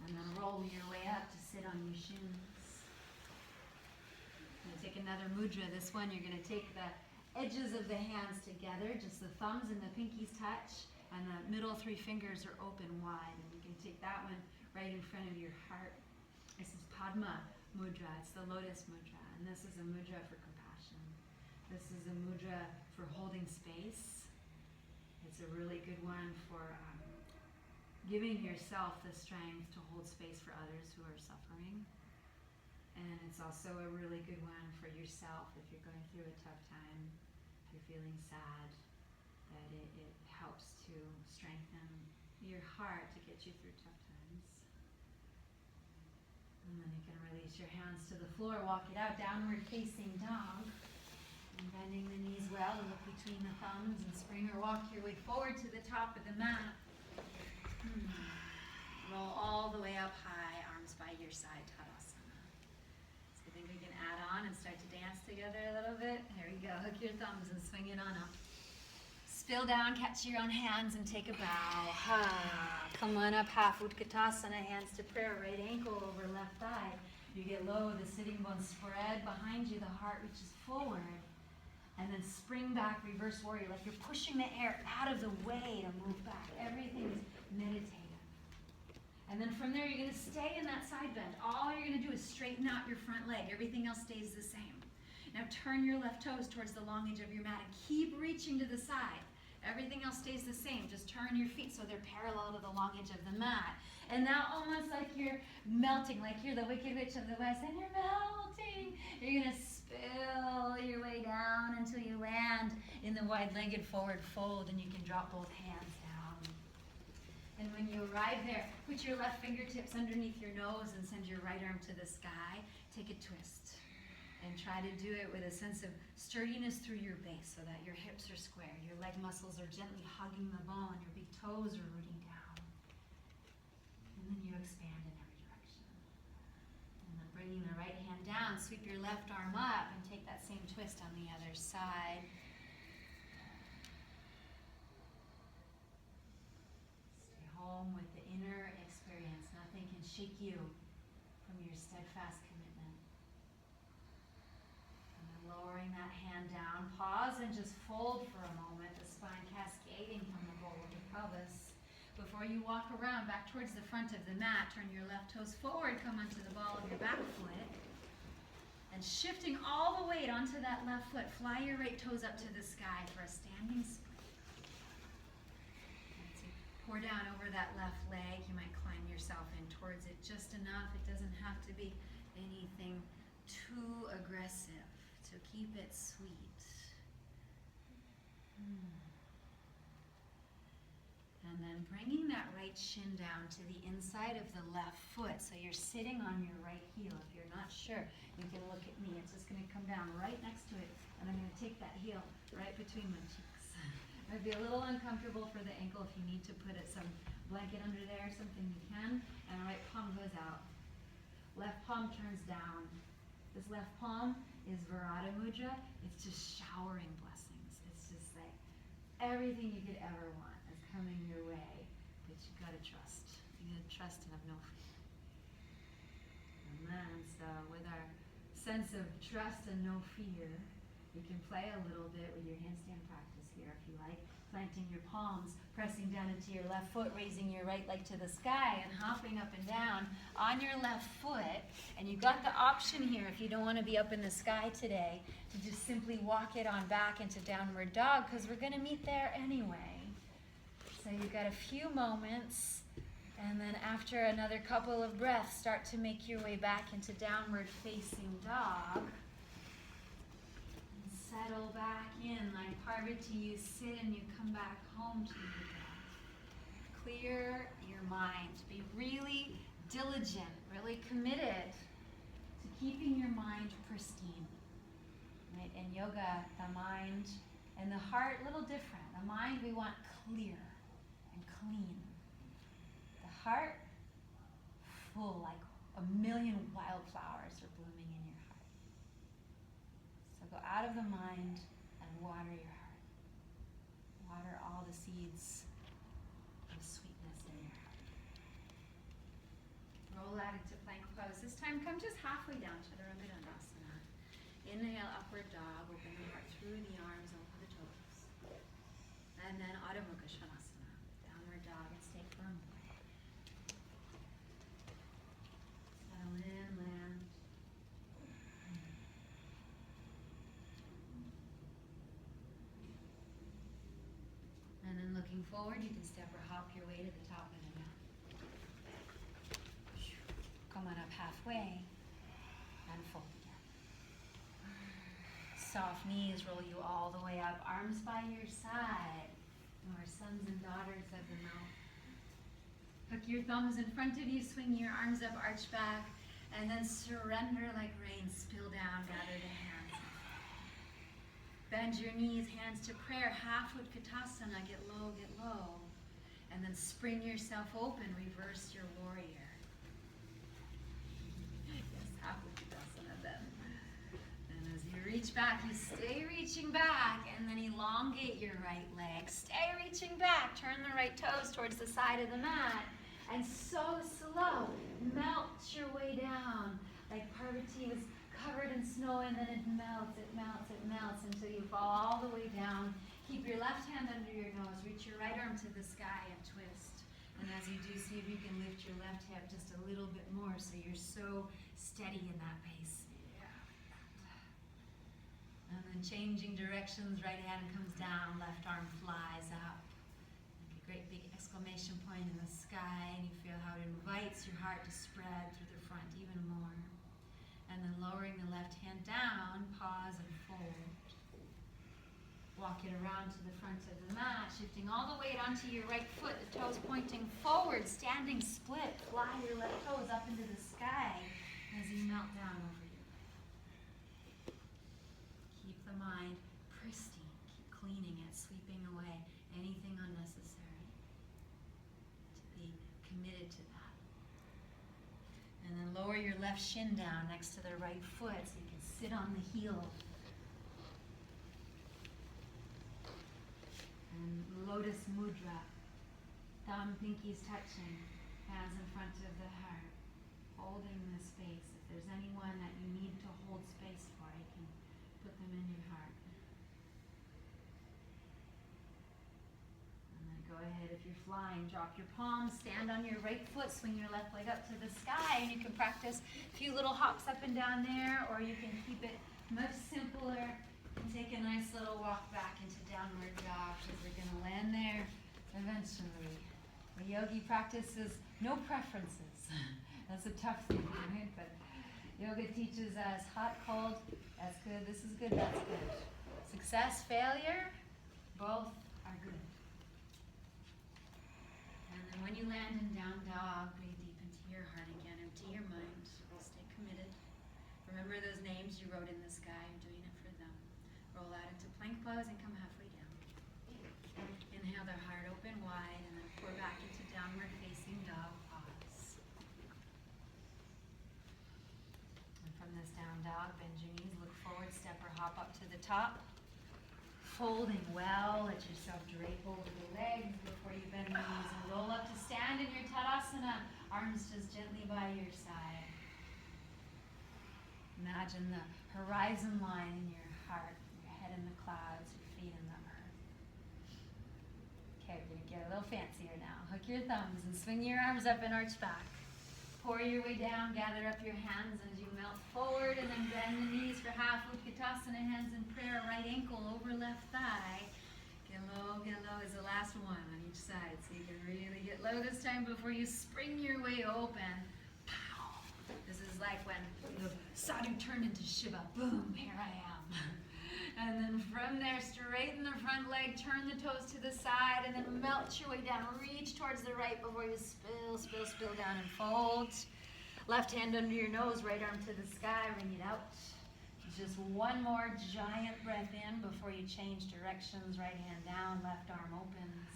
Speaker 1: And then roll your way up to sit on your shins. You're going to take another mudra. This one you're going to take the edges of the hands together, just the thumbs and the pinkies touch, and the middle three fingers are open wide. And you can take that one right in front of your heart. This is Padma Mudra. It's the lotus mudra. And this is a mudra for compassion. This is a mudra for holding space. It's a really good one for giving yourself the strength to hold space for others who are suffering. And it's also a really good one for yourself if you're going through a tough time, if you're feeling sad, that it helps to strengthen your heart to get you through tough times. And then you can release your hands to the floor, walk it out, downward facing dog. And bending the knees well, and look between the thumbs and spring or walk your way forward to the top of the mat. Roll all the way up high, arms by your side, Tadasana. So I think we can add on and start to dance together a little bit. Here we go, hook your thumbs and swing it on up. Spill down, catch your own hands and take a bow. Come on up, half Utkatasana, hands to prayer, right ankle over left thigh. You get low, the sitting bones spread behind you, the heart reaches forward. And then spring back, reverse warrior, like you're pushing the air out of the way to move back. Everything is meditative. And then from there, you're going to stay in that side bend. All you're going to do is straighten out your front leg. Everything else stays the same. Now turn your left toes towards the long edge of your mat and keep reaching to the side. Everything else stays the same. Just turn your feet so they're parallel to the long edge of the mat. And now almost like you're melting, like you're the Wicked Witch of the West, and you're melting. You're going to spill your way down until you land in the wide-legged forward fold, and you can drop both hands down. And when you arrive there, put your left fingertips underneath your nose and send your right arm to the sky. Take a twist. And try to do it with a sense of sturdiness through your base so that your hips are square, your leg muscles are gently hugging the bone, your big toes are rooting down. And then you expand in every direction. And then
Speaker 2: bringing the right hand down, sweep your left arm up and take that same twist on the other side. Stay home with the inner experience. Nothing can shake you from your steadfast commitment. And then lowering that hand down, pause and just fold for a moment, the spine cascading from the bowl of the pelvis. Before you walk around back towards the front of the mat, turn your left toes forward, come onto the ball of your back foot. And shifting all the weight onto that left foot, fly your right toes up to the sky for a standing split. And so pour down over that left leg. You might climb yourself in towards it just enough. It doesn't have to be anything too aggressive. So keep it sweet. And then bringing that right shin down to the inside of the left foot. So you're sitting on your right heel. If you're not sure, you can look at me. It's just going to come down right next to it. And I'm going to take that heel right between my cheeks. It might be a little uncomfortable for the ankle. If you need to put some blanket under there, something you can. And the right palm goes out. Left palm turns down. This left palm is Virata Mudra. It's just showering blessings. It's just like everything you could ever want is coming your way, but you gotta trust. You gotta trust and have no fear. And then, so with our sense of trust and no fear, you can play a little bit with your handstand practice here if you like. Planting your palms, pressing down into your left foot, raising your right leg to the sky and hopping up and down on your left foot. And you've got the option here, if you don't want to be up in the sky today, to just simply walk it on back into downward dog, because we're going to meet there anyway. So you've got a few moments, and then after another couple of breaths, start to make your way back into downward facing dog. Settle back in like Parvati. You sit and you come back home to your breath. Clear your mind. Be really diligent, really committed to keeping your mind pristine. Right? In yoga, the mind and the heart, a little different. The mind we want clear and clean. The heart, full, like a million wildflowers are blooming in your heart. So go out of the mind and water your heart. Water all the seeds of sweetness in your heart. Roll out into plank pose. This time come just halfway down, Chaturanga Dandasana. Inhale, upward dog. Open the heart through the arms over the toes. And then Adho Mukha Svanasana. Downward dog and stay firm. Settle in, land. And then looking forward, you can step or hop your way to the top of the mat. Come on up halfway and fold again. Soft knees, roll you all the way up. Arms by your side. Our sons and daughters of the mouth. Hook your thumbs in front of you, swing your arms up, arch back, and then surrender like rain. Spill down, gather the hands. Bend your knees, hands to prayer, half Utkatasana, get low, and then spring yourself open, reverse your warrior. Yes, half Utkatasana then. And as you reach back, you stay reaching back, and then elongate your right leg. Stay reaching back, turn the right toes towards the side of the mat, and so slow, melt your way down, like Parvati was covered in snow, and then it melts until you fall all the way down. Keep your left hand under your nose, reach your right arm to the sky and twist. And as you do, see if you can lift your left hip just a little bit more so you're so steady in that pace. And then changing directions, right hand comes down, left arm flies up. Like a great big exclamation point in the sky, and you feel how it invites your heart to spread through the front even more. And then lowering the left hand down, pause and fold. Walk it around to the front of the mat, shifting all the weight onto your right foot, the toes pointing forward, standing split. Fly your left toes up into the sky as you melt down over your right. Keep the mind pristine. Keep cleaning it, sweeping away anything unnecessary. To be committed to that. And then lower your left shin down next to the right foot so you can sit on the heel. And lotus mudra. Thumb, pinkies touching, hands in front of the heart, holding the space. If there's anyone that you need to hold space for, you can put them in your heart. And then go ahead, if you're flying, drop your palms, stand on your right foot, swing your left leg up to the sky, and you can practice a few little hops up and down there, or you can keep it much simpler and take a nice little walk back into downward dog, because we're going to land there eventually. The yogi practices no preferences. That's a tough thing, right? But yoga teaches us hot, cold, that's good, this is good, that's good. Success, failure, both are good. And then when you land in down dog, breathe deep into your heart again, empty your mind, stay committed. Remember those names you wrote in the sky, you're doing it for them. Roll out into plank pose and come halfway down. Inhale the heart open wide and then pour back into downward facing dog pause. And from this down dog, bend your knees, look forward, step or hop up to the top. Folding well, let yourself drape over the legs before you bend the knees and roll up to stand in your Tadasana. Arms just gently by your side. Imagine the horizon line in your heart, your head in the clouds, your feet in the earth. Okay, we're going to get a little fancier now. Hook your thumbs and swing your arms up and arch back. Pour your way down, gather up your hands as you melt forward, and then bend the knees for half Utkatasana, hands in prayer, right ankle over left thigh. Get low is the last one on each side, so you can really get low this time before you spring your way open. Pow! This is like when the sadhu turned into Shiva. Boom, here I am. And then from there, straighten the front leg, turn the toes to the side, and then melt your way down. Reach towards the right before you spill down and fold. Left hand under your nose, right arm to the sky, ring it out. Just one more giant breath in before you change directions. Right hand down, left arm opens.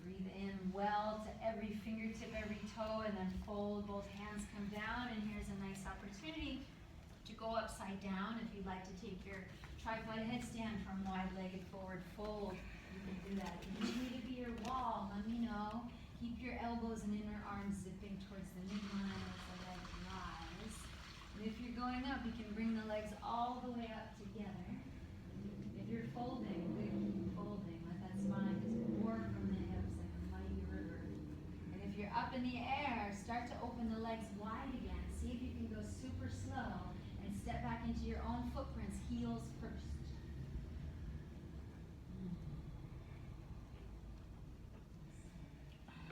Speaker 2: Breathe in well to every fingertip, every toe, and then fold. Both hands come down, and here's a nice opportunity to go upside down. If you'd like to take your tripod headstand from wide-legged forward fold, you can do that. If you need to be your wall, let me know. Keep your elbows and inner arms zipping towards the midline as the legs rise. And if you're going up, you can bring the legs all the way up together. If you're folding, keep folding. Let that spine just pour from the hips like a mighty river. And if you're up in the air, start to open the legs wide again. See if you can go super slow. Step back into your own footprints, heels first.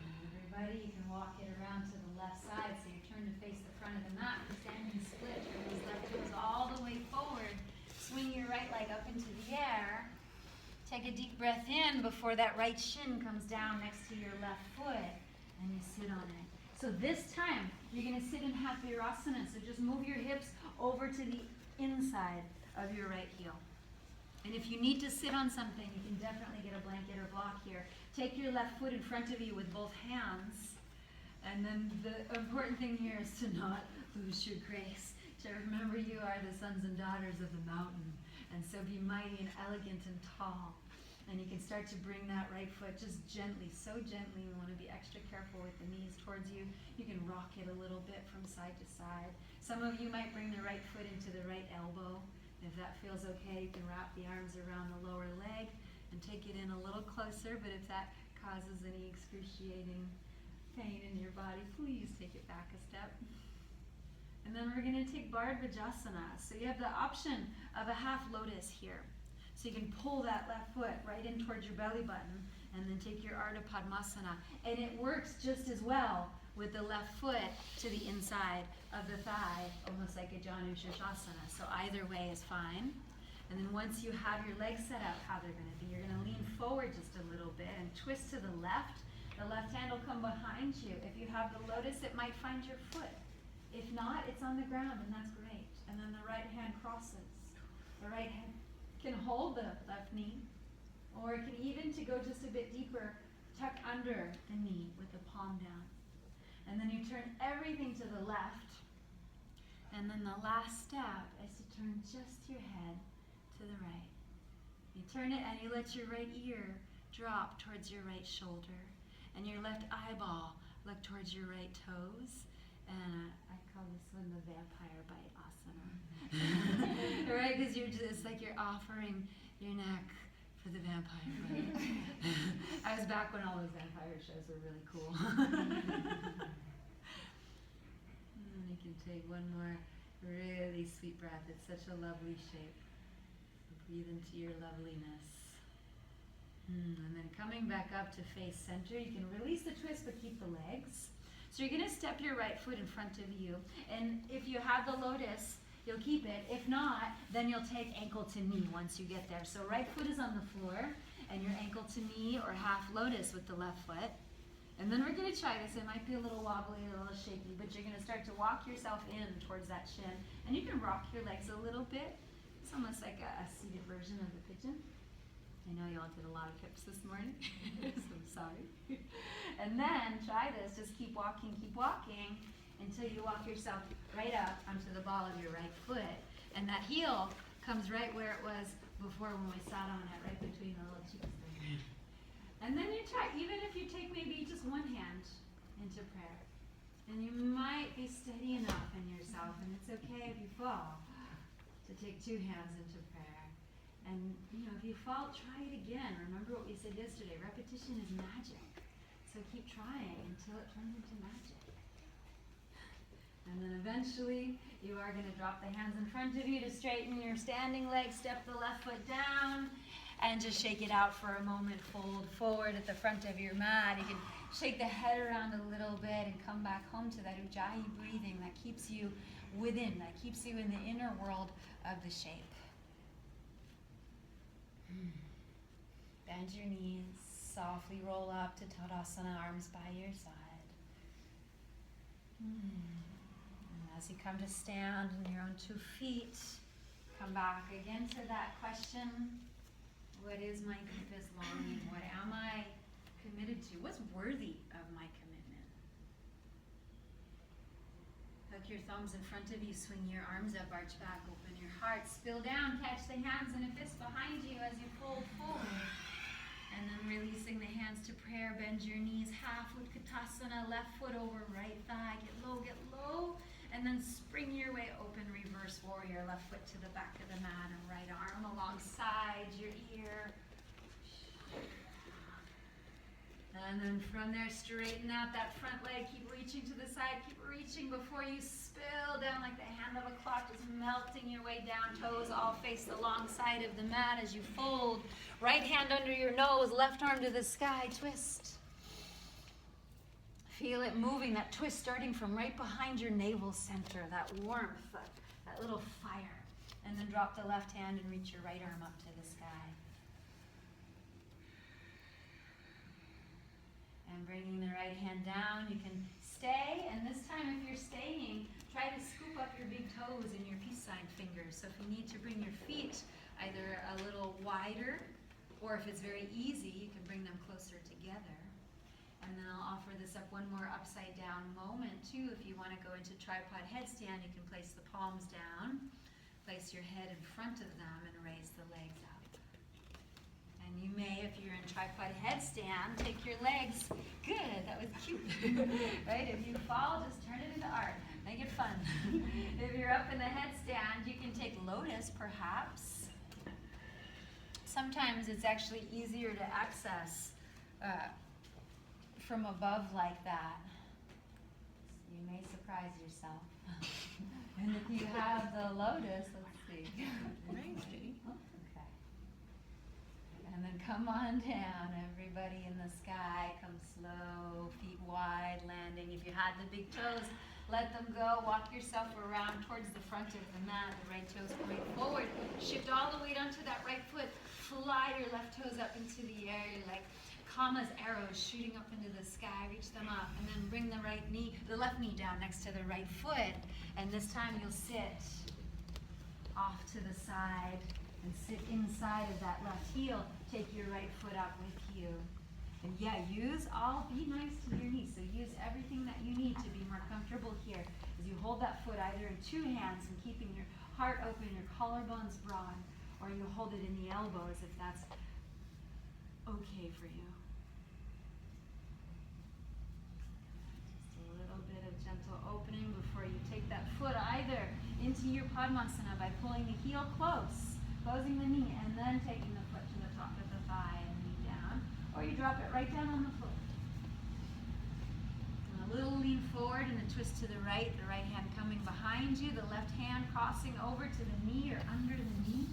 Speaker 2: Everybody, you can walk it around to the left side, so you turn to face the front of the mat. You're standing split, turn those left toes all the way forward. Swing your right leg up into the air. Take a deep breath in before that right shin comes down next to your left foot, and you sit on it. So this time, you're going to sit in half Virasana, so just move your hips over to the inside of your right heel. And if you need to sit on something, you can definitely get a blanket or block here. Take your left foot in front of you with both hands. And then the important thing here is to not lose your grace. To remember you are the sons and daughters of the mountain. And so be mighty and elegant and tall. And you can start to bring that right foot just gently, so gently. We want to be extra careful with the knees towards you. You can rock it a little bit from side to side. Some of you might bring the right foot into the right elbow. If that feels okay, you can wrap the arms around the lower leg and take it in a little closer. But if that causes any excruciating pain in your body, please take it back a step. And then we're going to take Bardhajasana. So you have the option of a half lotus here. So you can pull that left foot right in towards your belly button and then take your Ardha Padmasana. And it works just as well with the left foot to the inside of the thigh, almost like a Janu Shirshasana. So either way is fine. And then once you have your legs set up, how they're going to be, you're going to lean forward just a little bit and twist to the left. The left hand will come behind you. If you have the lotus, it might find your foot. If not, it's on the ground, and that's great. And then the right hand crosses. The right hand can hold the left knee, or it can even, to go just a bit deeper, tuck under the knee with the palm down. And then you turn everything to the left. And then the last step is to turn just your head to the right. You turn it and you let your right ear drop towards your right shoulder. And your left eyeball look towards your right toes. And I call this one the vampire bite asana. Right? Because it's like you're offering your neck for the vampire bite. I was back when all those vampire shows were really cool. And you can take one more really sweet breath. It's such a lovely shape. Breathe into your loveliness. And then coming back up to face center, you can release the twist but keep the legs. So you're going to step your right foot in front of you. And if you have the lotus, you'll keep it. If not, then you'll take ankle to knee once you get there. So right foot is on the floor and your ankle to knee or half lotus with the left foot. And then we're going to try this. It might be a little wobbly, a little shaky, but you're going to start to walk yourself in towards that shin. And you can rock your legs a little bit. It's almost like a seated version of the pigeon. I know you all did a lot of hips this morning, so I'm sorry. And then try this. Just keep walking until you walk yourself right up onto the ball of your right foot. And that heel comes right where it was before when we sat on it, right between the little cheeks there. And then you try, even if you take maybe just one hand into prayer, and you might be steady enough in yourself, and it's okay if you fall, to take two hands into prayer. And if you fall, try it again. Remember what we said yesterday, repetition is magic. So keep trying until it turns into magic. And then eventually, you are going to drop the hands in front of you to straighten your standing leg, step the left foot down, and just shake it out for a moment. Fold forward at the front of your mat. You can shake the head around a little bit and come back home to that Ujjayi breathing that keeps you within, that keeps you in the inner world of the shape. Bend your knees, softly roll up to Tadasana, arms by your side. And as you come to stand on your own 2 feet, come back again to that question. What is my deepest longing? What am I committed to? What's worthy of my commitment? Hook your thumbs in front of you, swing your arms up, arch back, open your heart, spill down, catch the hands in a fist behind you as you fold forward. And then releasing the hands to prayer, bend your knees, half Utkatasana, left foot over right thigh, get low, and then spring your way open, reverse warrior, left foot to the back of the mat and right arm alongside your ear. And then from there, straighten out that front leg, keep reaching to the side, keep reaching before you spill down like the hand of a clock, just melting your way down, toes all face the long side of the mat as you fold. Right hand under your nose, left arm to the sky, twist. Feel it moving, that twist starting from right behind your navel center, that warmth, that little fire. And then drop the left hand and reach your right arm up to the sky. And bringing the right hand down, you can stay, and this time if you're staying, try to scoop up your big toes in your peace sign fingers. So if you need to bring your feet either a little wider, or if it's very easy, you can bring them closer together. And then I'll offer this up one more upside down moment too. If you want to go into tripod headstand, you can place the palms down, place your head in front of them, and raise the legs up. And you may, if you're in tripod headstand, take your legs. Good, that was cute. Right? If you fall, just turn it into art. Make it fun. If you're up in the headstand, you can take lotus, perhaps. Sometimes it's actually easier to access from above like that. So you may surprise yourself. And if you have the lotus, let's see. Okay. And then come on down, everybody in the sky. Come slow, feet wide, landing. If you had the big toes, let them go. Walk yourself around towards the front of the mat. The right toes point forward. Shift all the weight onto that right foot. Fly your left toes up into the air. You're like Kama's arrows shooting up into the sky. Reach them up. And then bring the left knee down next to the right foot. And this time you'll sit off to the side and sit inside of that left heel. Take your right foot up with you. And yeah, be nice to your knees. So use everything that you need to be more comfortable here. As you hold that foot either in two hands and keeping your heart open, your collarbones broad, or you hold it in the elbows if that's okay for you. Just a little bit of gentle opening before you take that foot either into your Padmasana by pulling the heel close, closing the knee, and then taking the foot to the top of the thigh and knee down. Or you drop it right down on the floor. And a little lean forward and a twist to the right hand coming behind you, the left hand crossing over to the knee or under the knee.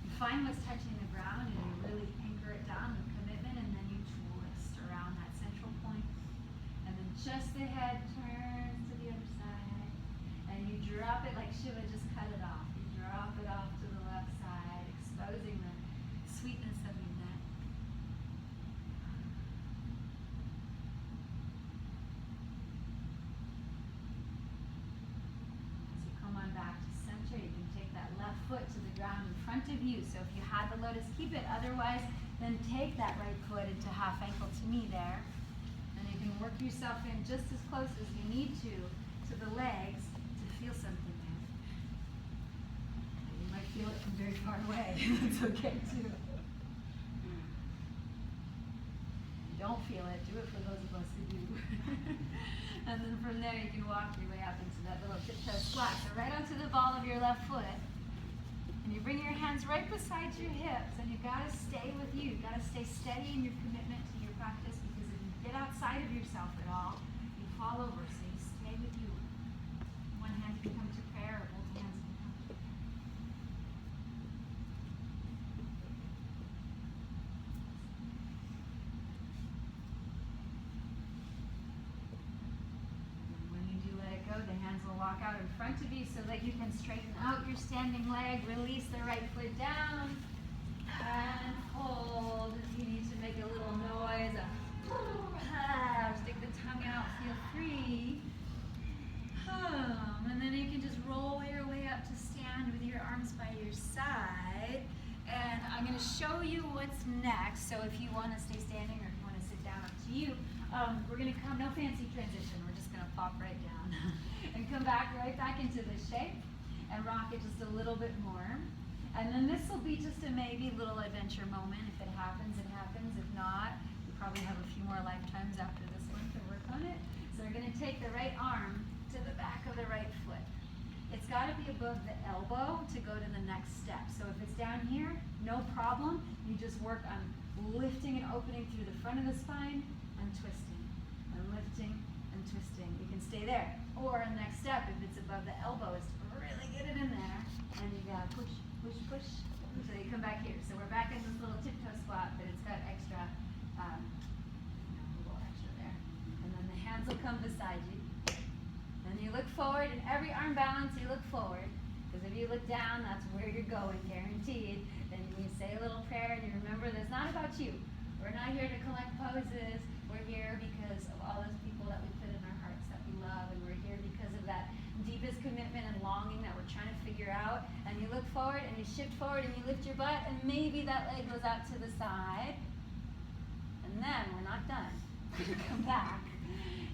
Speaker 2: You find what's touching the ground and you really anchor it down with commitment, and then you twist around that central point. And then just the head turns to the other side. And you drop it like Shiva just cut it off. You drop it off to the left side, exposing the sweetness of your neck. As you come on back to center, you can take that left foot to the ground in front of you. So if you had the lotus, keep it. Otherwise, then take that right foot into half ankle to knee there. And you can work yourself in just as close as you need to the legs to feel something there. You might feel it from very far away. That's okay too. If you don't feel it, do it for those of us who do. And then from there you can walk your way up into that little tiptoe squat. So right onto the ball of your left foot. And you bring your hands right beside your hips, and you've got to stay with you. You've got to stay steady in your commitment to your practice, because if you get outside of yourself at all, you fall over. So you stay with you. One hand can come to prayer, or both hands can come to prayer. And when you do let it go, the hands will walk out in front of you so that you can straighten out your standing leg, release the right foot down, and hold. If you need to make a little noise, stick the tongue out, feel free. And then you can just roll your way up to stand with your arms by your side. And I'm going to show you what's next. So if you want to stay standing or if you want to sit down, up to you. We're going to come, no fancy transition. We're just going to pop right down and come back right back into this shape and rock it just a little bit more. And then this will be just a maybe little adventure moment. If it happens, it happens. If not, you probably have a few more lifetimes after this one to work on it. So we're going to take the right arm to the back of the right foot. It's got to be above the elbow to go to the next step. So if it's down here, no problem. You just work on lifting and opening through the front of the spine and twisting and lifting and twisting. You can stay there. Or the next step, if it's above the elbow, is to really get it in there. And you got to push, push, push until you come back here. So we're back in this little tiptoe squat, but it's got extra, a little extra there. And then the hands will come beside you. And you look forward, and every arm balance, you look forward. Because if you look down, that's where you're going, guaranteed. Then you say a little prayer, and you remember that it's not about you. We're not here to collect poses. We're here because of all those people that we put in our hearts that we love. And we're here because of that deepest commitment and longing that we're trying to figure out. And you look forward, and you shift forward, and you lift your butt, and maybe that leg goes out to the side. And then we're not done. You come back,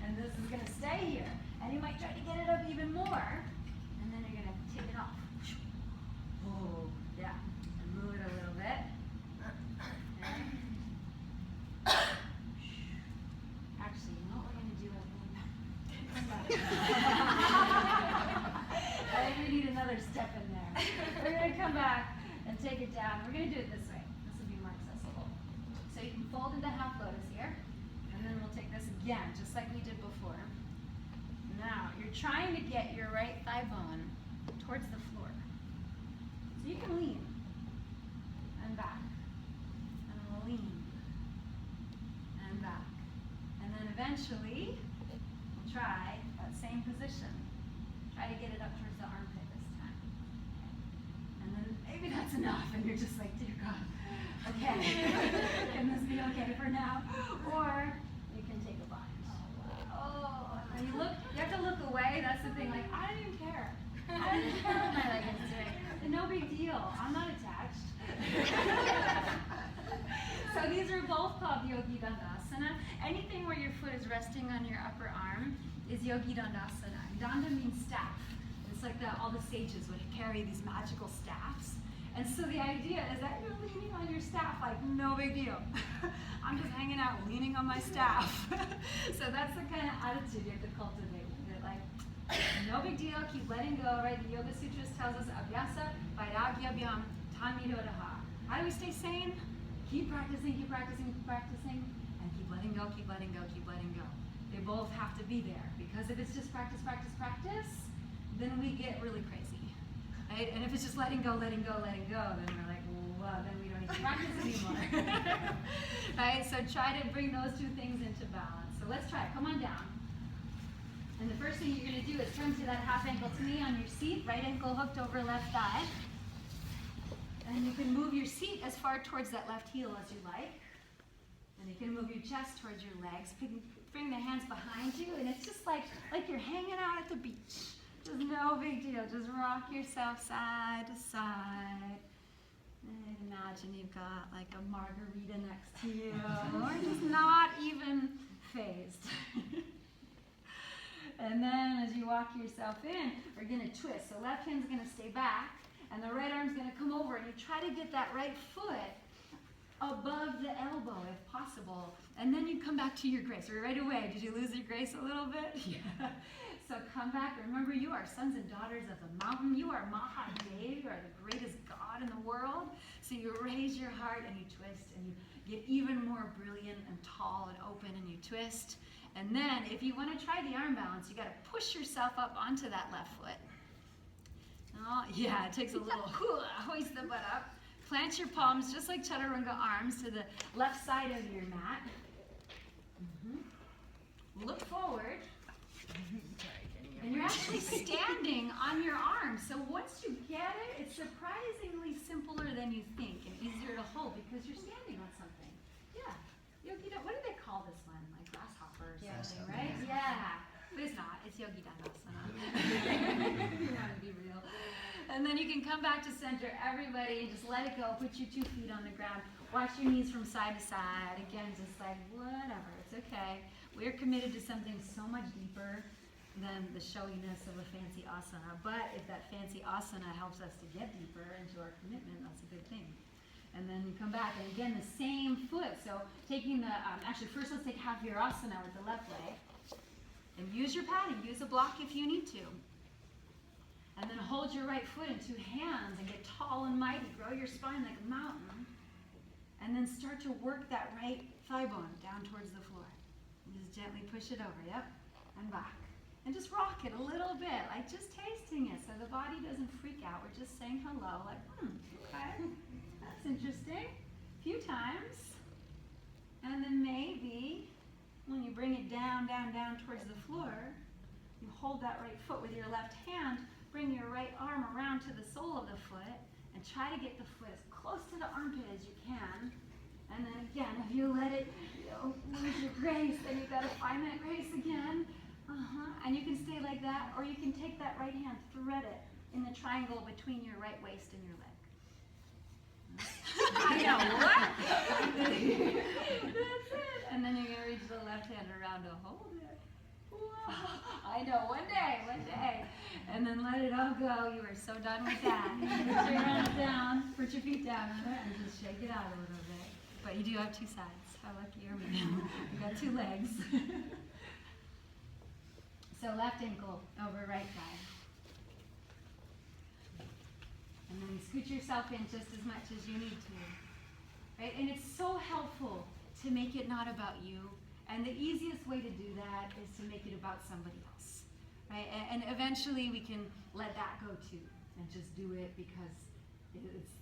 Speaker 2: and this is going to stay here. And you might try to get it up even more, and then you're going to take it off. Oh, yeah. And move it a little bit. Actually, you know what we're going to do? I think we need another step in there. We're going to come back and take it down. We're going to do it this way. This will be more accessible. So you can fold into half lotus here, and then we'll take this again, just like we did before. Now, you're trying to get your right thigh bone towards the floor. So you can lean and back, and lean and back. And then eventually, we'll try that same position. Try to get it up towards the armpit this time. And then maybe that's enough, and you're just like, dear God, okay, can this be okay for now? Or you can take a bind. And you have to look away. That's the thing. Like, I don't even care. I don't even care what my leg is doing. No big deal. I'm not attached. So these are both called Yogi Dandasana. Dandasana. Anything where your foot is resting on your upper arm is Yogi Dandasana. Danda means staff. It's like all the sages would carry these magical staffs. And so the idea is that you're leaning on your staff like no big deal. I'm just hanging out leaning on my staff. So that's the kind of attitude you have to cultivate. You're like, no big deal, keep letting go, right? The Yoga Sutras tells us Abhyasa Vairagyabhyam Tamirodaha. How do we stay sane? Keep practicing, keep practicing, keep practicing, and keep letting go, keep letting go, keep letting go. They both have to be there, because if it's just practice, practice, practice, then we get really crazy, right? And if it's just letting go, letting go, letting go, then we're like, well, then we don't need to practice anymore, right? So try to bring those two things into balance. So let's try it. Come on down. And the first thing you're going to do is turn to that half ankle to knee on your seat, right ankle hooked over left thigh. And you can move your seat as far towards that left heel as you like. And you can move your chest towards your legs. Bring the hands behind you, and it's just like you're hanging out at the beach. Just no big deal. Just rock yourself side to side. And imagine you've got like a margarita next to you, or just not even phased. And then as you walk yourself in, we're going to twist. So left hand's going to stay back, and the right arm's going to come over, and you try to get that right foot above the elbow if possible. And then you come back to your grace. Right away, did you lose your grace a little bit? Yeah. So come back. Remember, you are sons and daughters of the mountain. You are Mahadev. You are the greatest God in the world. So you raise your heart and you twist, and you get even more brilliant and tall and open, and you twist. And then if you want to try the arm balance, you got to push yourself up onto that left foot. Oh, yeah, it takes a little hoist the butt up. Plant your palms just like chaturanga arms to the left side of your mat. Look forward. And you're actually standing on your arms. So once you get it, it's surprisingly simpler than you think and easier to hold because you're standing on something. Yeah. Yogi, what do they call this one? Like grasshopper or something, right? Yeah. But it's not. It's Yogi Dandasana. You want to be real. And then you can come back to center, everybody, and just let it go. Put your 2 feet on the ground. Watch your knees from side to side. Again, just like whatever. It's okay. We're committed to something so much deeper than the showiness of a fancy asana. But if that fancy asana helps us to get deeper into our commitment, that's a good thing. And then you come back, and again, the same foot. So taking the, actually first let's take half your asana with the left leg. And use your padding. Use a block if you need to. And then hold your right foot in 2 hands and get tall and mighty. Grow your spine like a mountain. And then start to work that right thigh bone down towards the floor. And just gently push it over, yep, and back. And just rock it a little bit, like just tasting it so the body doesn't freak out. We're just saying hello, like, okay, that's interesting. A few times. And then maybe when you bring it down, down, down towards the floor, you hold that right foot with your left hand. Bring your right arm around to the sole of the foot and try to get the foot as close to the armpit as you can. And then again, if you let it lose your grace, then you've got to find that grace again. And you can stay like that, or you can take that right hand, thread it in the triangle between your right waist and your leg. I know, what? That's it. And then you're going to reach the left hand around to hold it. Whoa. I know, one day. And then let it all go. You are so done with that. Put your hands down, put your feet down on it, and just shake it out a little bit. But you do have 2 sides. How lucky are we? You got 2 legs. So left ankle over right thigh. And then scoot yourself in just as much as you need to. Right? And it's so helpful to make it not about you. And the easiest way to do that is to make it about somebody else. Right? And eventually we can let that go too and just do it because it's,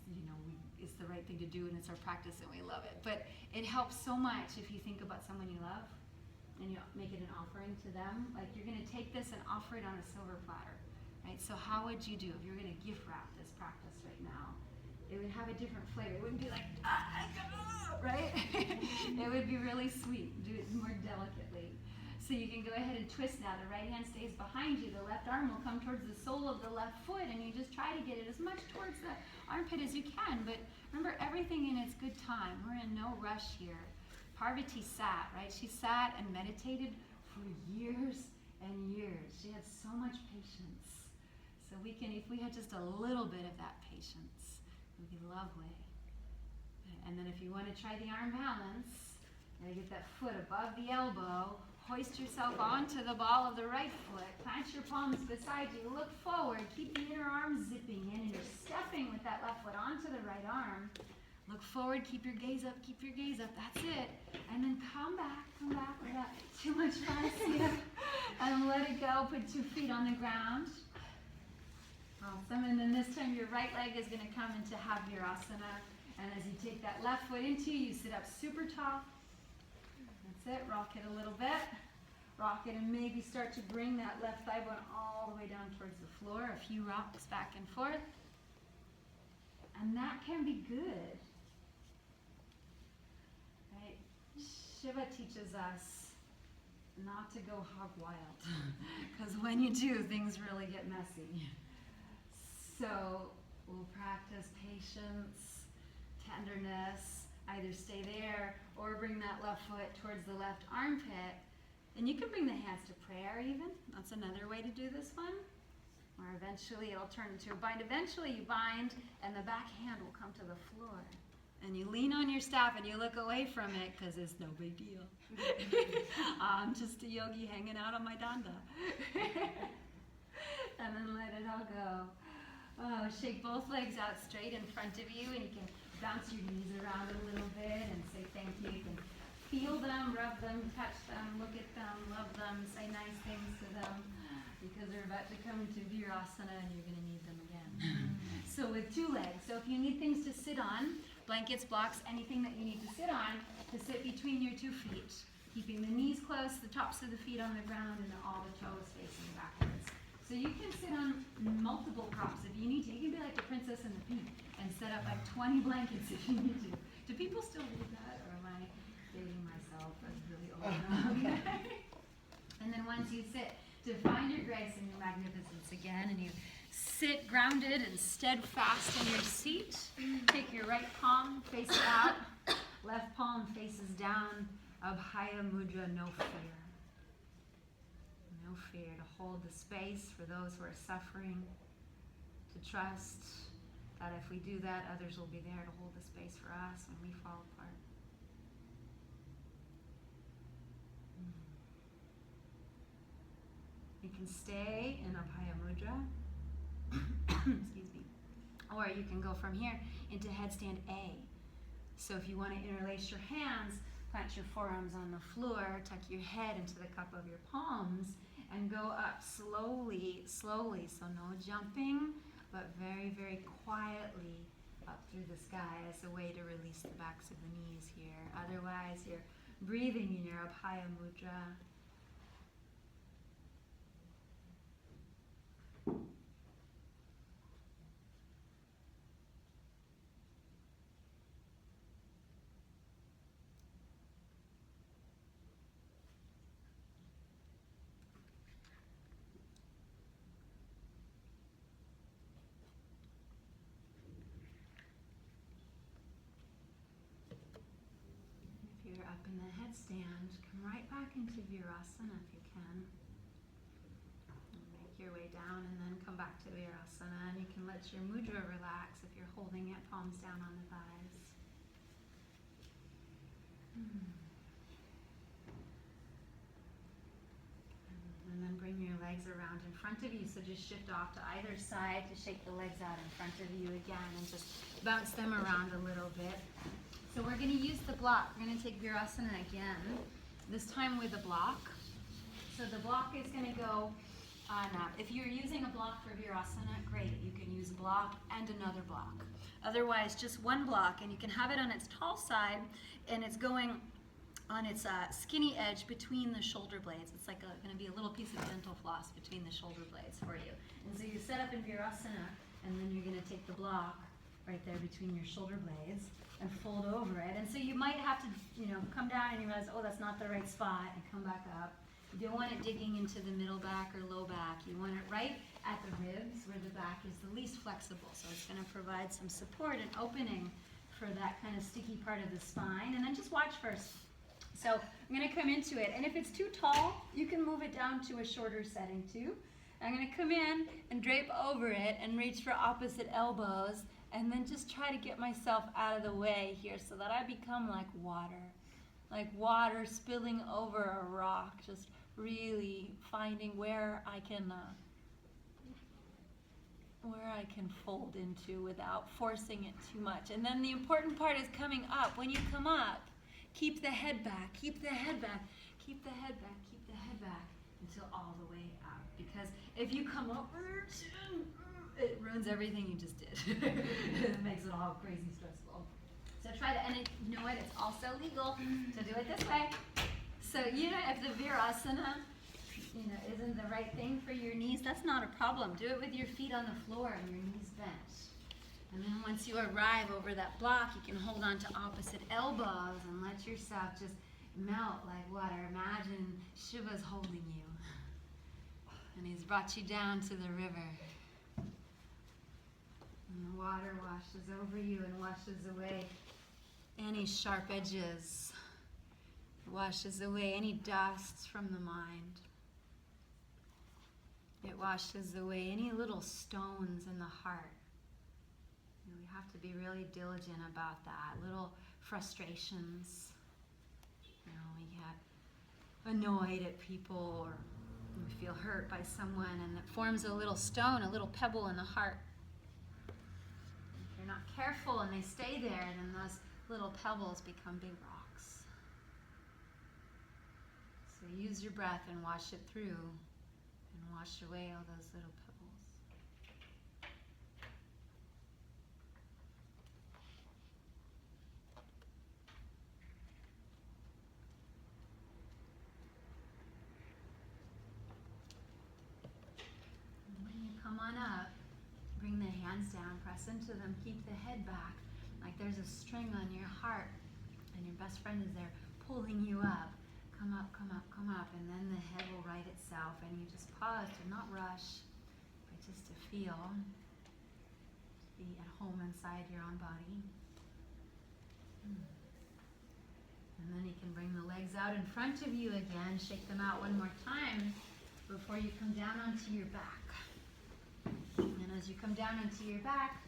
Speaker 2: it's the right thing to do and it's our practice and we love it. But it helps so much if you think about someone you love and you make it an offering to them. Like you're going to take this and offer it on a silver platter. Right? So how would you do if you're going to gift wrap this practice right now? It would have a different flavor. It wouldn't be like, right? It would be really sweet. Do it more delicately. So you can go ahead and twist now. The right hand stays behind you. The left arm will come towards the sole of the left foot, and you just try to get it as much towards the armpit as you can. But remember, everything in its good time. We're in no rush here. Parvati sat, right? She sat and meditated for years and years. She had so much patience. So we can, if we had just a little bit of that patience, it would be lovely. And then if you want to try the arm balance, you get that foot above the elbow, hoist yourself onto the ball of the right foot, plant your palms beside you, look forward, keep the inner arm zipping in, and you're stepping with that left foot onto the right arm. Look forward, keep your gaze up, that's it. And then come back without too much fascia. And let it go, put 2 feet on the ground. Awesome, and then this time your right leg is gonna come into Virasana. And as you take that left foot into you, sit up super tall. That's it, rock it a little bit. Rock it and maybe start to bring that left thigh bone all the way down towards the floor. A few rocks back and forth. And that can be good. Right? Shiva teaches us not to go hog wild. Because when you do, things really get messy. So we'll practice patience, tenderness, either stay there or bring that left foot towards the left armpit. And you can bring the hands to prayer even. That's another way to do this one. Or eventually it'll turn into a bind. Eventually you bind and the back hand will come to the floor. And you lean on your staff and you look away from it because it's no big deal. I'm just a yogi hanging out on my danda. And then let it all go. Oh, shake both legs out straight in front of you, and you can bounce your knees around a little bit and say thank you. You can feel them, rub them, touch them, look at them, love them, say nice things to them, because they're about to come into Virasana and you're going to need them again. So with 2 legs, so if you need things to sit on, blankets, blocks, anything that you need to sit on, to sit between your 2 feet, keeping the knees close, the tops of the feet on the ground, and all the toes facing backwards. So you can sit on multiple props if you need to. You can be like the Princess and the Pea and set up like 20 blankets if you need to. Do people still do that, or am I dating myself as really old now? Okay. And then once you sit, to find your grace and your magnificence again, and you sit grounded and steadfast in your seat. Take your right palm, face it out. Left palm faces down. Abhaya Mudra, no fear. No fear, to hold the space for those who are suffering, to trust that if we do that, others will be there to hold the space for us when we fall apart. You can stay in Abhaya Mudra, excuse me, or you can go from here into headstand A. So if you want to interlace your hands, plant your forearms on the floor, tuck your head into the cup of your palms, and go up slowly, slowly. So no jumping, but very, very quietly up through the sky as a way to release the backs of the knees here. Otherwise, you're breathing in your Abhaya Mudra. Up in the headstand, come right back into Virasana if you can. And make your way down and then come back to Virasana, and you can let your mudra relax if you're holding it, palms down on the thighs. And then bring your legs around in front of you, so just shift off to either side to shake the legs out in front of you again and just bounce them around a little bit. So we're going to use the block. We're going to take Virasana again, this time with a block. So the block is going to go on up. If you're using a block for Virasana, great. You can use a block and another block. Otherwise, just one block, and you can have it on its tall side, and it's going on its skinny edge between the shoulder blades. It's like going to be a little piece of dental floss between the shoulder blades for you. And so you set up in Virasana, and then you're going to take the block right there between your shoulder blades and fold over it. And so you might have to, come down and you realize, oh, that's not the right spot, and come back up. You don't want it digging into the middle back or low back. You want it right at the ribs where the back is the least flexible. So it's going to provide some support and opening for that kind of sticky part of the spine. And then just watch first. So I'm going to come into it, and if it's too tall, you can move it down to a shorter setting too. I'm going to come in and drape over it and reach for opposite elbows, and then just try to get myself out of the way here so that I become like water spilling over a rock, just really finding where I can fold into without forcing it too much. And then the important part is coming up. When you come up, keep the head back, keep the head back, keep the head back, keep the head back until all the way up. Because if you come up, it ruins everything you just did. It makes it all crazy stressful. So try to, and you know what, it's also legal to do it this way. So if the Virasana, isn't the right thing for your knees, that's not a problem. Do it with your feet on the floor and your knees bent. And then once you arrive over that block, you can hold on to opposite elbows and let yourself just melt like water. Imagine Shiva's holding you. And he's brought you down to the river. And the water washes over you and washes away any sharp edges. It washes away any dust from the mind. It washes away any little stones in the heart. We have to be really diligent about that. Little frustrations. We get annoyed at people, or we feel hurt by someone, and it forms a little stone, a little pebble in the heart. If you're not careful and they stay there, then those little pebbles become big rocks. So use your breath and wash it through, and wash away all those little pebbles. Come on up, bring the hands down, press into them, keep the head back, like there's a string on your heart, and your best friend is there pulling you up. Come up, come up, come up, and then the head will right itself, and you just pause to not rush, but just to feel, to be at home inside your own body. And then you can bring the legs out in front of you again, shake them out one more time before you come down onto your back. And as you come down onto your back,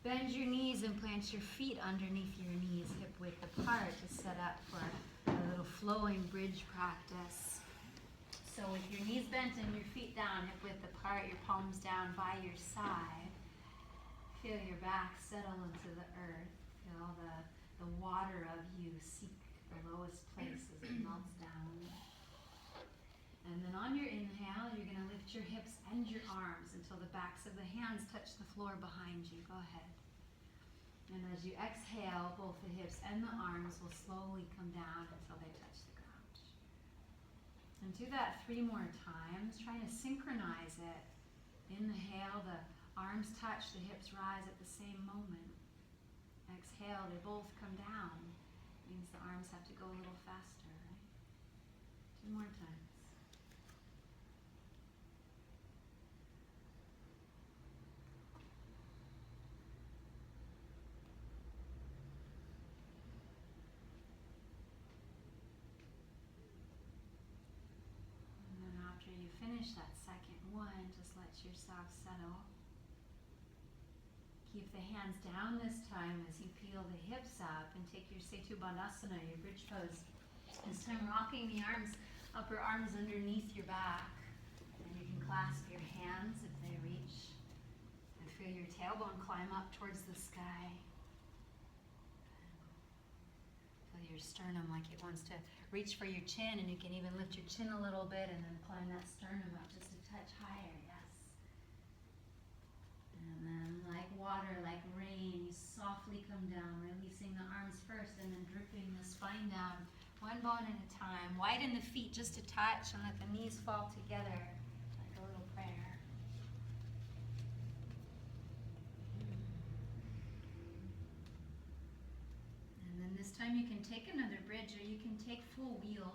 Speaker 2: bend your knees and plant your feet underneath your knees, hip width apart, to set up for a little flowing bridge practice. So with your knees bent and your feet down, hip width apart, your palms down by your side, feel your back settle into the earth. Feel the water of you seek the lowest place as it melts down. And then on your inhale, you're going to lift your hips and your arms until the backs of the hands touch the floor behind you. Go ahead. And as you exhale, both the hips and the arms will slowly come down until they touch the ground. And do that 3 more times. Try to synchronize it. Inhale, the arms touch, the hips rise at the same moment. Exhale, they both come down. It means the arms have to go a little faster, right? 2 more times. Finish that second one, just let yourself settle. Keep the hands down this time as you peel the hips up and take your Setu Bandhasana, your bridge pose. This time rocking the arms, upper arms underneath your back. And you can clasp your hands if they reach. And feel your tailbone climb up towards the sky. Feel your sternum like it wants to reach for your chin, and you can even lift your chin a little bit and then climb that sternum up just a touch higher, yes. And then like water, like rain, you softly come down, releasing the arms first and then drooping the spine down, one bone at a time. Widen the feet just a touch and let the knees fall together like a little prayer. This time you can take another bridge, or you can take full wheel,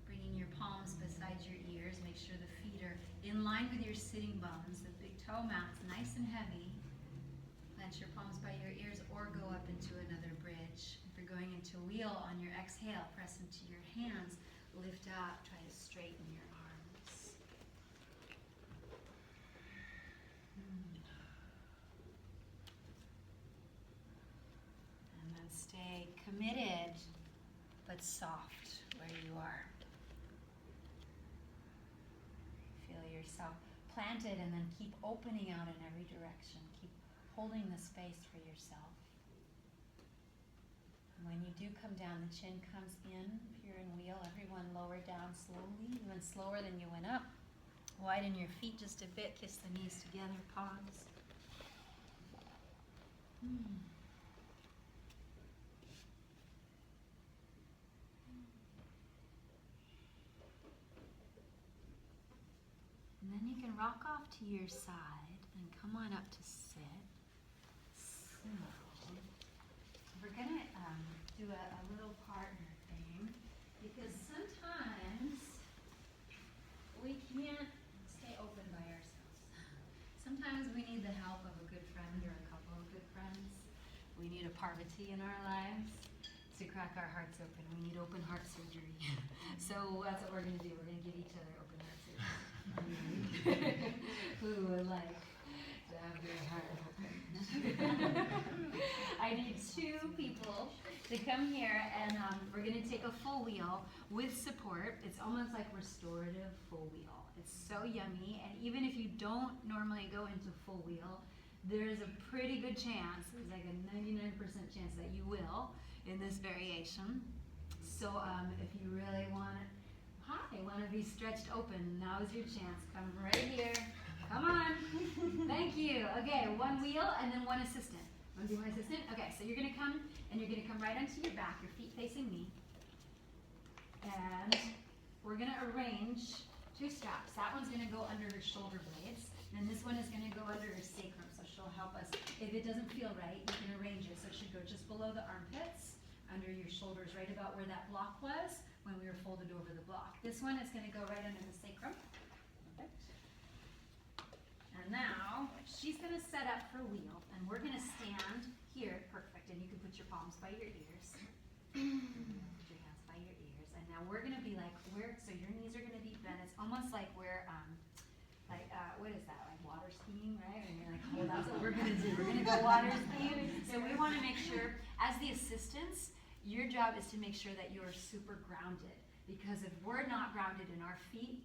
Speaker 2: bringing your palms beside your ears. Make sure the feet are in line with your sitting bones. The big toe mat's nice and heavy. Let plant your palms by your ears or go up into another bridge. If you're going into wheel, on your exhale, press into your hands, lift up, try to straighten your arms. And then stay committed but soft where you are. Feel yourself planted and then keep opening out in every direction. Keep holding the space for yourself. When you do come down, the chin comes in. If you're in wheel, everyone lower down slowly. You went slower than you went up. Widen your feet just a bit. Kiss the knees together. Pause. And then you can rock off to your side and come on up to sit. So, we're going to do a little partner thing because sometimes we can't stay open by ourselves. Sometimes we need the help of a good friend or a couple of good friends. We need a Parvati in our lives to crack our hearts open. We need open heart surgery. So that's what we're going to do. We're going to give each other open heart surgery. Who would like to have their heart open? I need 2 people to come here, and we're going to take a full wheel with support. It's almost like restorative full wheel. It's so yummy, and even if you don't normally go into full wheel, there's a pretty good chance, there's like a 99% chance that you will in this variation. So if you really want to be stretched open, now's your chance. Come right here. Come on. Thank you. Okay, 1 wheel and then 1 assistant. Want to do 1 assistant? Okay, so you're going to come and you're going to come right onto your back, your feet facing me. And we're going to arrange 2 straps. That one's going to go under her shoulder blades, and this one is going to go under her sacrum, so she'll help us. If it doesn't feel right, you can arrange it. So it should go just below the armpits, under your shoulders, right about where that block was when we were folded over the block. This one is going to go right under the sacrum. Perfect. And now she's going to set up her wheel, and we're going to stand here. Perfect. And you can put your palms by your ears. Put your hands by your ears. And now we're going to be like so your knees are going to be bent. It's almost like we're what is that? Like water skiing, right? And you're like, oh, that's what we're going to do. We're going to go water skiing. So we want to make sure, as the assistants, your job is to make sure that you're super grounded, because if we're not grounded in our feet,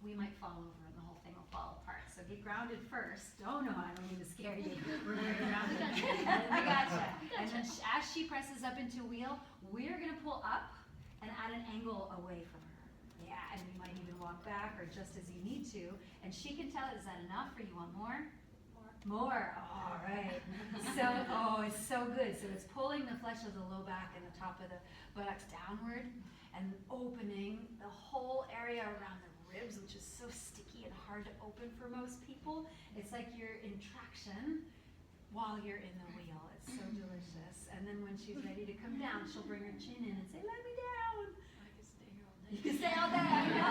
Speaker 2: we might fall over and the whole thing will fall apart. So get grounded first. Oh no, I don't mean to scare you. We're very grounded. We gotcha. And then as she presses up into wheel, we're going to pull up and at an angle away from her. Yeah, and you might even walk back or just as you need to. And she can tell, is that enough or you want more? More. All right. So, it's so good. So it's pulling the flesh of the low back and the top of the buttocks downward and opening the whole area around the ribs, which is so sticky and hard to open for most people. It's like you're in traction while you're in the wheel. It's so delicious. And then when she's ready to come down, she'll bring her chin in and say, let me down.
Speaker 3: I can stay here all day.
Speaker 2: You can stay all day, I know.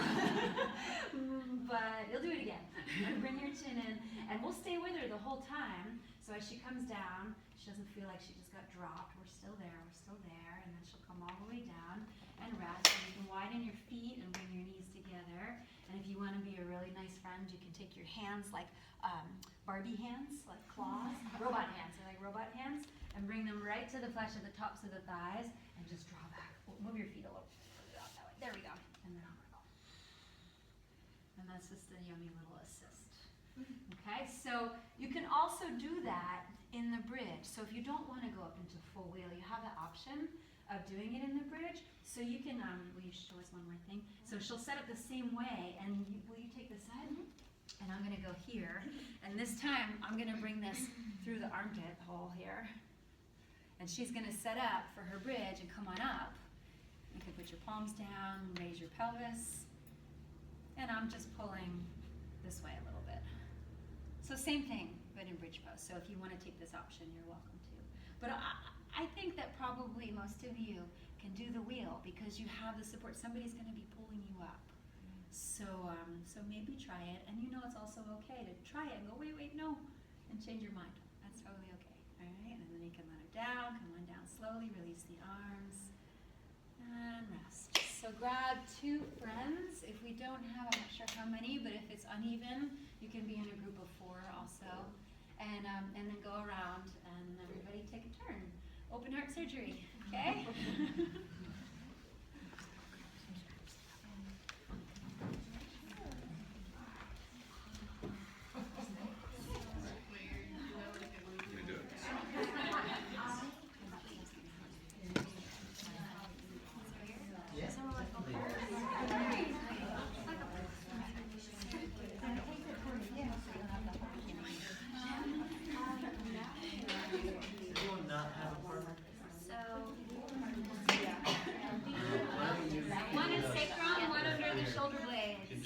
Speaker 2: But you'll do it again. Bring your chin in, and we'll stay with her the whole time. So as she comes down, she doesn't feel like she just got dropped. We're still there, and then she'll come all the way down and rest. And you can widen your feet and bring your knees together. And if you want to be a really nice friend, you can take your hands like Barbie hands, like claws, robot hands. They're like robot hands, and bring them right to the flesh of the tops of the thighs, and just draw back. Move your feet a little further out that way. There we go. And then I'll go. And that's just a yummy little assist. Okay, so you can also do that in the bridge. So if you don't want to go up into full wheel, you have the option of doing it in the bridge. So you can, will you show us one more thing? So she'll set up the same way, and will you take this side? And I'm going to go here. And this time, I'm going to bring this through the armpit hole here. And she's going to set up for her bridge and come on up. You can put your palms down, raise your pelvis. And I'm just pulling this way a little bit. So same thing, but in bridge pose. So if you want to take this option, you're welcome to. But I think that probably most of you can do the wheel because you have the support. Somebody's going to be pulling you up. So maybe try it. And you know it's also okay to try it and go, wait, no, and change your mind. That's totally okay. All right, and then you can let her down. Come on down slowly. Release the arms. And rest. So grab 2 friends. If we don't have, I'm not sure how many, but if it's uneven, you can be in a group of 4 also. And then go around and everybody take a turn. Open heart surgery, okay? One is sacrum, one under the shoulder blades.
Speaker 3: You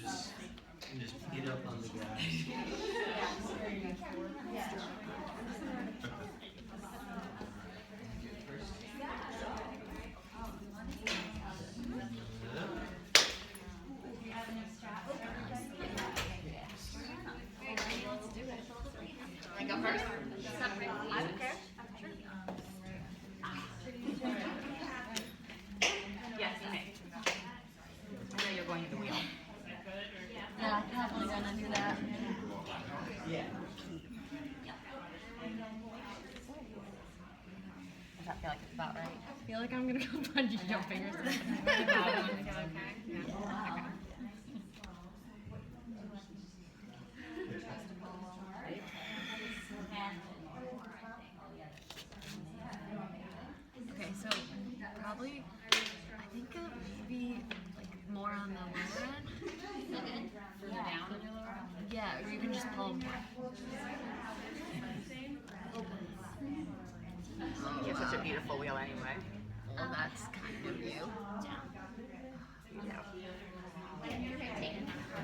Speaker 3: can just get up on the gas.
Speaker 1: I go first? I don't care. Yes, okay. I know you're going to the wheel.
Speaker 4: Yeah, probably gonna do that.
Speaker 3: Yeah.
Speaker 4: Does that feel like it's about right?
Speaker 1: I feel like I'm gonna go bungee jumping or something. Okay, so probably, I think maybe like more on the lower end. Further down on your lower end? Yeah, or you can just pull more.
Speaker 4: You have such a beautiful wheel anyway.
Speaker 1: Well, that's kind of you.
Speaker 4: Yeah.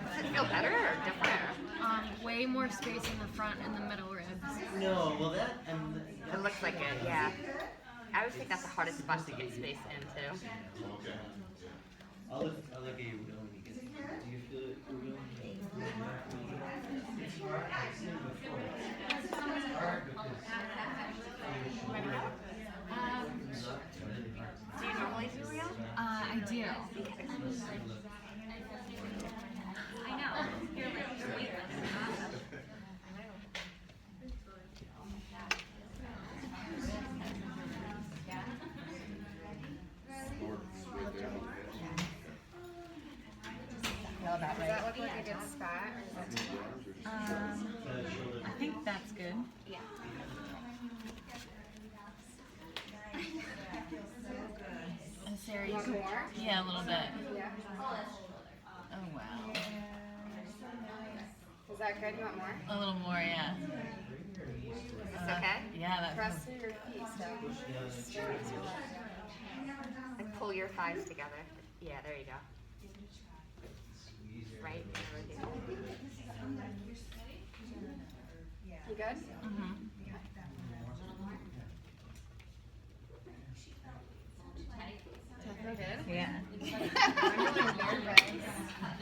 Speaker 4: Does it feel better or different?
Speaker 1: Way more space in the front and the middle ribs.
Speaker 3: No, well that
Speaker 4: It looks like it, yeah. I always think that's the hardest spot to get space into.
Speaker 3: I'll look at your wheel when you get there. Do you feel it? Your wheel? It's hard. I've seen it before. It's hard because
Speaker 4: Do you normally do wheel?
Speaker 1: I do.
Speaker 2: I know. You're weightless.
Speaker 4: Feel about right.
Speaker 2: look like a good spot?
Speaker 1: I think that's good.
Speaker 2: Yeah.
Speaker 1: Sarah,
Speaker 2: Want more?
Speaker 1: yeah, a little bit.
Speaker 2: Yeah.
Speaker 1: Oh wow.
Speaker 2: Is that good? You want more?
Speaker 1: A little more, yeah.
Speaker 4: Is this okay?
Speaker 1: Yeah, that
Speaker 2: Press through your feet, so.
Speaker 4: And pull your thighs together. Yeah, there you go. Right?
Speaker 2: You good?
Speaker 1: Mm-hmm.
Speaker 2: Feel good?
Speaker 1: Yeah.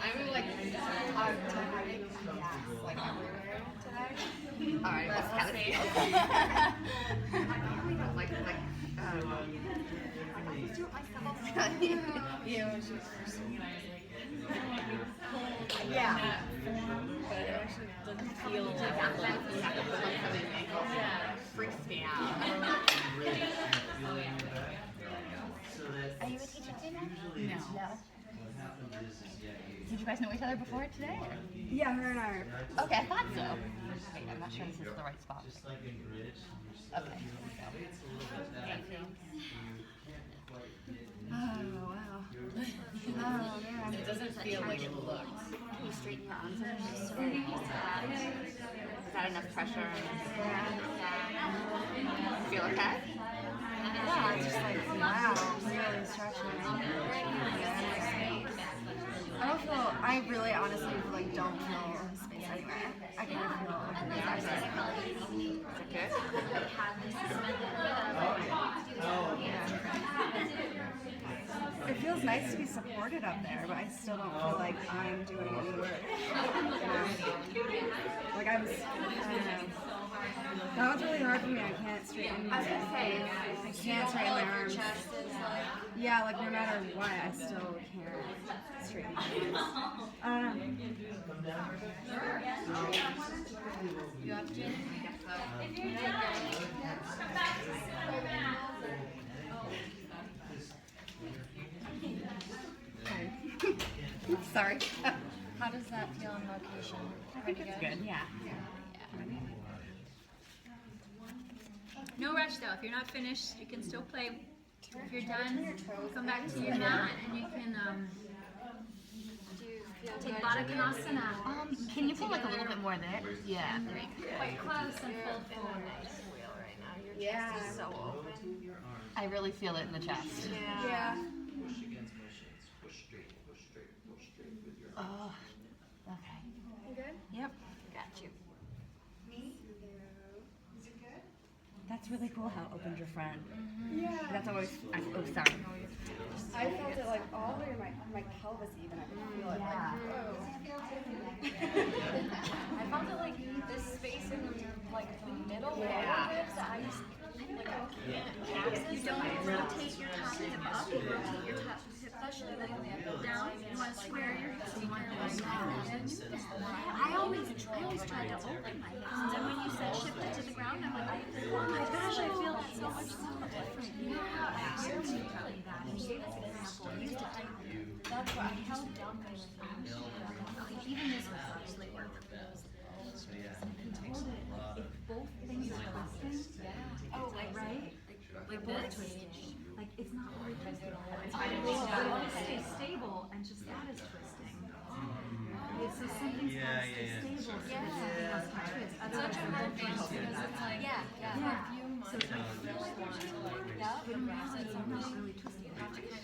Speaker 2: I'm really nervous. I'm like having like everywhere today.
Speaker 4: All right, let's kind of see. like, I just do it myself.
Speaker 2: Yeah, when she was first when I was like, yeah. But it actually doesn't feel like
Speaker 4: Yeah, freaks me out.
Speaker 3: So that
Speaker 4: Are you a teacher too now?
Speaker 3: usually
Speaker 1: No.
Speaker 3: what happens is
Speaker 4: Did you guys know each other before today?
Speaker 2: Yeah, her and I are.
Speaker 4: Okay, I thought so. Wait, I'm not sure this is the right spot.
Speaker 3: just like in bridge, you're still
Speaker 4: Okay.
Speaker 3: it's a little bit that you can't quite get into
Speaker 2: Oh, wow.
Speaker 3: your
Speaker 2: Oh, man.
Speaker 1: It doesn't feel like it looks.
Speaker 4: Can you straighten your arms out? Is that enough pressure? Feel okay?
Speaker 2: Yeah, it's just like, wow, really stretching. I don't feel, I really honestly like don't feel space anywhere. I kind of feel the exact same.
Speaker 4: Is it good?
Speaker 2: It feels nice to be supported up there, but I still don't feel like I'm doing any work. You know? Like I don't know. That was really hard.
Speaker 5: hard for me. I can't straighten my
Speaker 4: I was gonna say,
Speaker 5: I can't straighten my arms. Yeah, like no matter what, I still can't straighten my arms. I don't know.
Speaker 2: You have to.
Speaker 4: I guess so.
Speaker 2: If you're done, come back to center mat.
Speaker 5: Sorry.
Speaker 1: How does that feel on location?
Speaker 5: I think it's good. Yeah.
Speaker 2: No rush though. If you're not finished, you can still play. If you're done, come back to your mat and you can take Baddha Konasana.
Speaker 4: Can you pull like a little bit more there? Yeah.
Speaker 2: Quite close and fold forward.
Speaker 5: Yeah.
Speaker 4: So open. I really feel it in the chest.
Speaker 5: Yeah.
Speaker 3: Push against my shins. Push straight, push straight, push straight with your arms.
Speaker 4: Oh. Okay.
Speaker 5: You good?
Speaker 1: Yep.
Speaker 4: Got you.
Speaker 5: That's really cool how it opened your friend.
Speaker 6: Yeah.
Speaker 5: That's always. Oh, sorry.
Speaker 6: I felt it like all the way my pelvis even. I could feel it.
Speaker 5: Yeah.
Speaker 6: I felt it like this space in the middle.
Speaker 5: Yeah.
Speaker 6: I just
Speaker 2: You don't rotate your top hip up, you rotate your top hip flexure down. You want to square your hips. You want to I always try to open my hips. And then when you said shift it to the ground, I'm like, oh my gosh, I feel that so much different. Yeah, I heard you tell me that. And you gave us an example. You used to type. That's what I held down my thumbs. Even this was actually work.
Speaker 3: So yeah, it takes a lot of.
Speaker 2: Both things are twisting. Yeah. Oh, like right? Like both twisting. Like it's not really twisting. I want to stay stable, and just that is twisting. So something's got to stay stable. So something else can twist. That's such a hard thing because it's like yeah. So it's like not really twisting.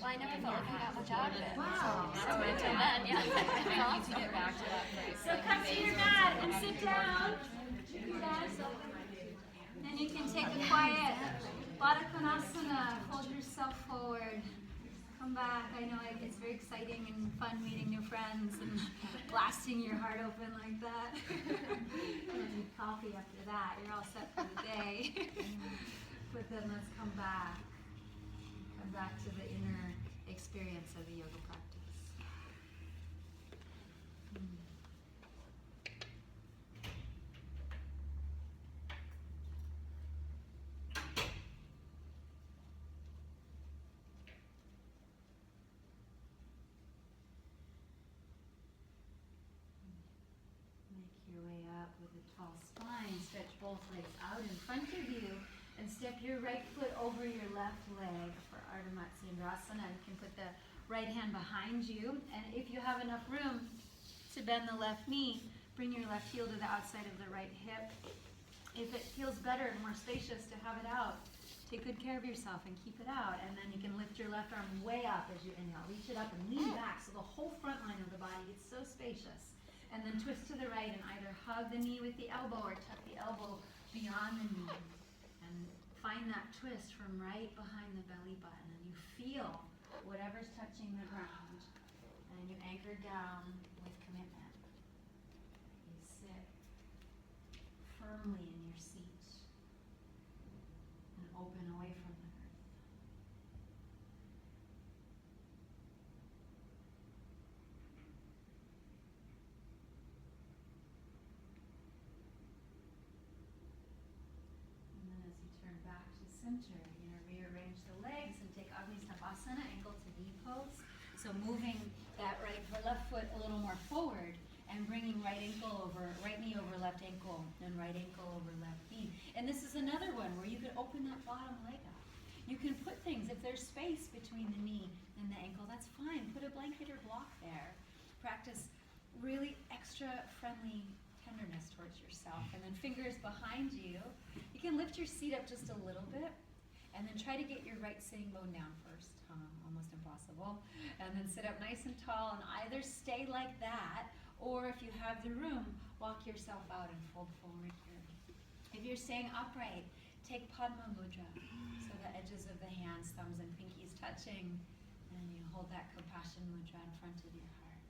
Speaker 7: Well, I never felt like I got much out of it.
Speaker 2: Wow.
Speaker 7: So until then, yeah. I need to get back to that place.
Speaker 2: So come to your mat and sit down. And you can take a quiet Baddha Konasana. Hold yourself forward. Come back. I know it's very exciting and fun meeting new friends and blasting your heart open like that. And coffee after that. You're all set for the day. But then let's come back. Come back to the inner experience of the yoga practice. Your way up with a tall spine. Stretch both legs out in front of you and step your right foot over your left leg for Ardha Matsyendrasana. You can put the right hand behind you, and if you have enough room to bend the left knee, bring your left heel to the outside of the right hip. If it feels better and more spacious to have it out, take good care of yourself and keep it out, and then you can lift your left arm way up as you inhale. Reach it up and lean back so the whole front line of the body gets so spacious. And then twist to the right and either hug the knee with the elbow or tuck the elbow beyond the knee. And find that twist from right behind the belly button. And you feel whatever's touching the ground. And you anchor down with commitment. You sit firmly in your seat and open away from the earth. Back to center. You're going to rearrange the legs and take Agni Sthapasana, ankle to knee pose. So moving that left foot a little more forward and bringing right knee over left ankle and right ankle over left knee. And this is another one where you can open that bottom leg up. You can put things, if there's space between the knee and the ankle, that's fine. Put a blanket or block there. Practice really extra friendly tenderness towards yourself. And then fingers behind you. You can lift your seat up just a little bit and then try to get your right sitting bone down first. Almost impossible. And then sit up nice and tall and either stay like that or if you have the room, walk yourself out and fold forward here. If you're staying upright, take Padma Mudra. So the edges of the hands, thumbs and pinkies touching, and you hold that Compassion Mudra in front of your heart.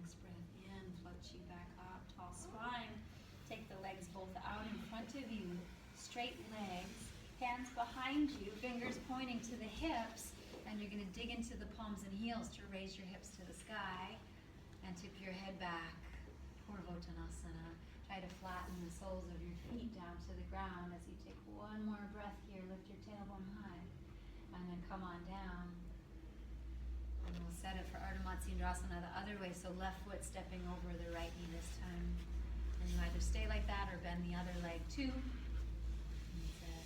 Speaker 2: Next breath in, floats you back up, tall spine. Take the legs both out in front of you, straight legs, hands behind you, fingers pointing to the hips, and you're going to dig into the palms and heels to raise your hips to the sky and tip your head back, Purvottanasana. Try to flatten the soles of your feet down to the ground as you take one more breath here, lift your tailbone high, and then come on down. And we'll set it for Ardha Matsyendrasana the other way, so left foot stepping over the right knee this time. And you either stay like that or bend the other leg too. That's it.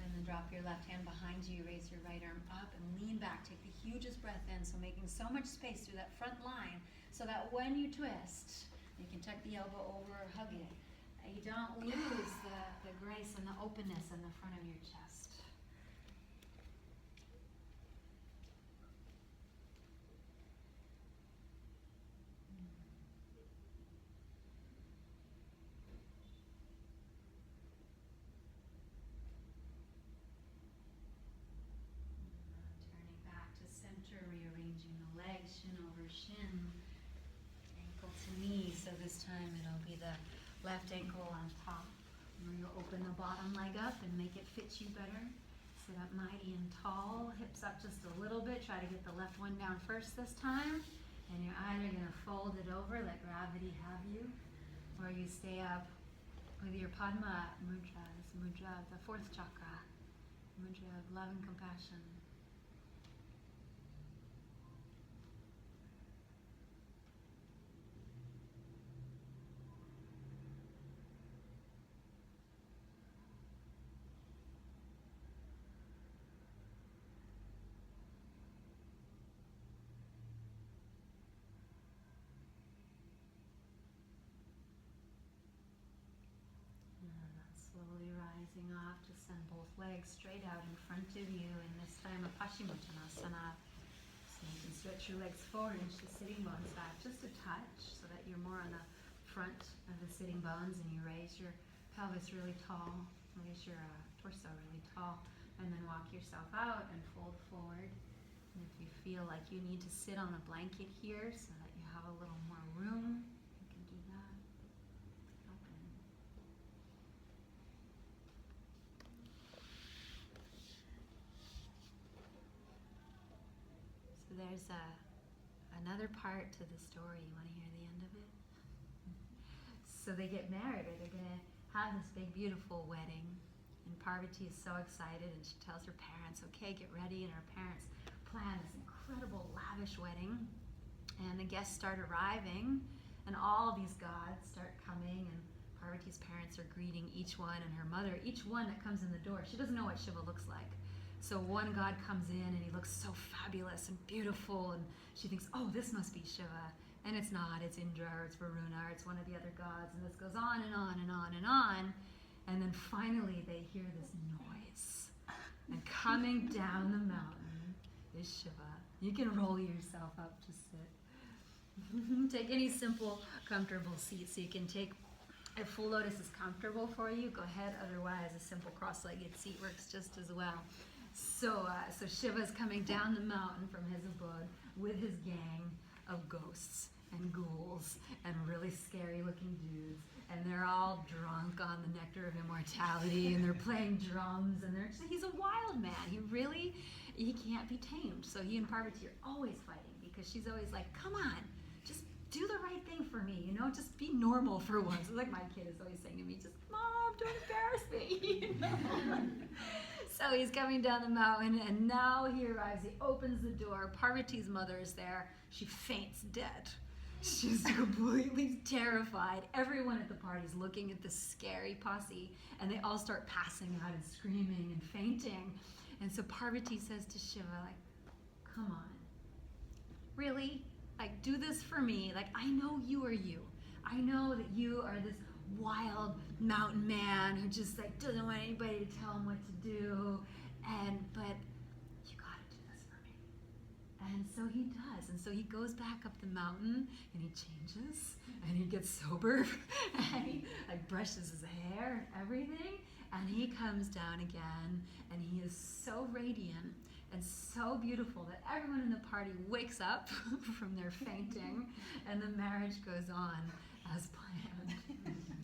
Speaker 2: And then drop your left hand behind you, raise your right arm up and lean back. Take the hugest breath in, so making so much space through that front line so that when you twist, you can tuck the elbow over or hug it. You don't lose the grace and the openness in the front of your chest. Turning back to center, rearranging the legs, shin over shin, ankle to knee. So this time it'll be the left ankle on top. And you'll open the bottom leg up and make it fit you better. Sit up mighty and tall, hips up just a little bit. Try to get the left one down first this time. And you're either going to fold it over, let gravity have you, or you stay up with your Padma mudra, this mudra of the fourth chakra, mudra of love and compassion. Slowly rising off to send both legs straight out in front of you, and this time a Paschimottanasana. So you can stretch your legs forward, inch the sitting bones back just a touch so that you're more on the front of the sitting bones, and you raise your pelvis really tall, raise your torso really tall, and then walk yourself out and fold forward. And if you feel like you need to sit on a blanket here so that you have a little more room, you can do that. Open. So there's another part to the story. You want to hear the end of it? So they get married, or they're going to have this big, beautiful wedding. And Parvati is so excited, and she tells her parents, okay, get ready. And her parents plan this incredible, lavish wedding. And the guests start arriving, and all these gods start coming, and Parvati's parents are greeting each one, and her mother, each one that comes in the door. She doesn't know what Shiva looks like. So one god comes in, and he looks so fabulous and beautiful, and she thinks, oh, this must be Shiva. And it's not, it's Indra, or it's Varuna, or it's one of the other gods, and this goes on and on and on and on. And then finally they hear this noise. And coming down the mountain is Shiva. You can roll yourself up to sit. Take any simple, comfortable seat. So you can take, if full lotus is comfortable for you, go ahead. Otherwise, a simple cross-legged seat works just as well. So Shiva's coming down the mountain from his abode with his gang of ghosts and ghouls and really scary looking dudes, and they're all drunk on the nectar of immortality, and they're playing drums, and he's a wild man. He can't be tamed. So he and Parvati are always fighting, because she's always like, come on, just do the right thing for me, just be normal for once. It's like my kid is always saying to me, just, Mom, don't embarrass me. So he's coming down the mountain, and now he arrives. He opens the door. Parvati's mother is there. She faints dead. She's completely terrified. Everyone at the party is looking at this scary posse, and they all start passing out and screaming and fainting. And so Parvati says to Shiva, like, come on. Really? Like, do this for me. Like, I know you are you. I know that you are this wild mountain man who just doesn't want anybody to tell him what to do, but you gotta do this for me. And so he does, and so he goes back up the mountain, and he changes, and he gets sober, and he brushes his hair and everything, and he comes down again, and he is so radiant, and so beautiful that everyone in the party wakes up from their fainting and the marriage goes on as planned.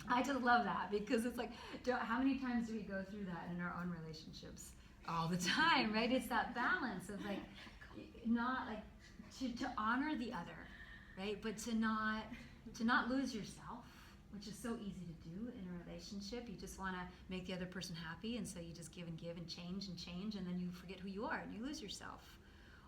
Speaker 2: I just love that because it's like, how many times do we go through that in our own relationships? All the time, right? It's that balance of like, not like to honor the other, right? But to not lose yourself, which is so easy to do in a relationship. You just want to make the other person happy, and so you just give and change, and then you forget who you are and you lose yourself.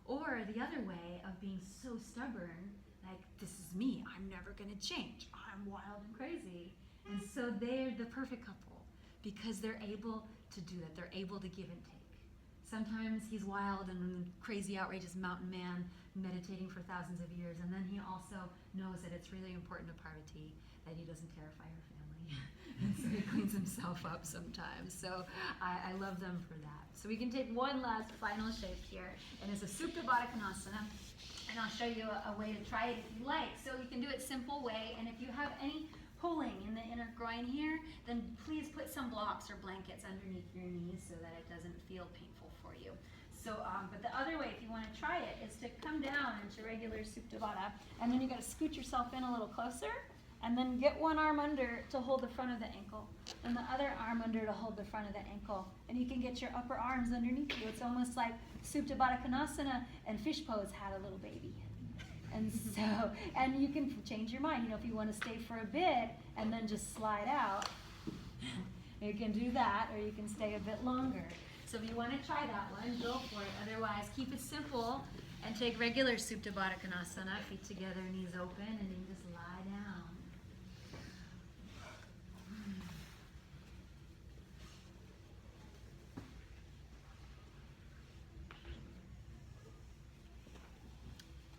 Speaker 2: Or the other way of being so stubborn, like, this is me, I'm never going to change, I'm wild and crazy. And so they're the perfect couple because they're able to do that. They're able to give and take. Sometimes he's wild and crazy, outrageous mountain man meditating for thousands of years, and then he also knows that it's really important to Parvati that he doesn't terrify her family. And so he cleans himself up sometimes. So I love them for that. So we can take one last final shape here, and it's a Supta Baddha Konasana. And I'll show you a way to try it if you like. So you can do it simple way, and if you have any pulling in the inner groin here, then please put some blocks or blankets underneath your knees so that it doesn't feel painful for you. So, but the other way, if you want to try it, is to come down into regular Supta Baddha, and then you got to scoot yourself in a little closer, and then get one arm under to hold the front of the ankle, and the other arm under to hold the front of the ankle, and you can get your upper arms underneath you. It's almost like Supta Baddha Konasana and fish pose had a little baby. And so, and you can change your mind. You know, if you want to stay for a bit and then just slide out, you can do that, or you can stay a bit longer. So if you want to try that one, go for it. Otherwise, keep it simple and take regular Supta Baddha Konasana, feet together, knees open, and then just lie down.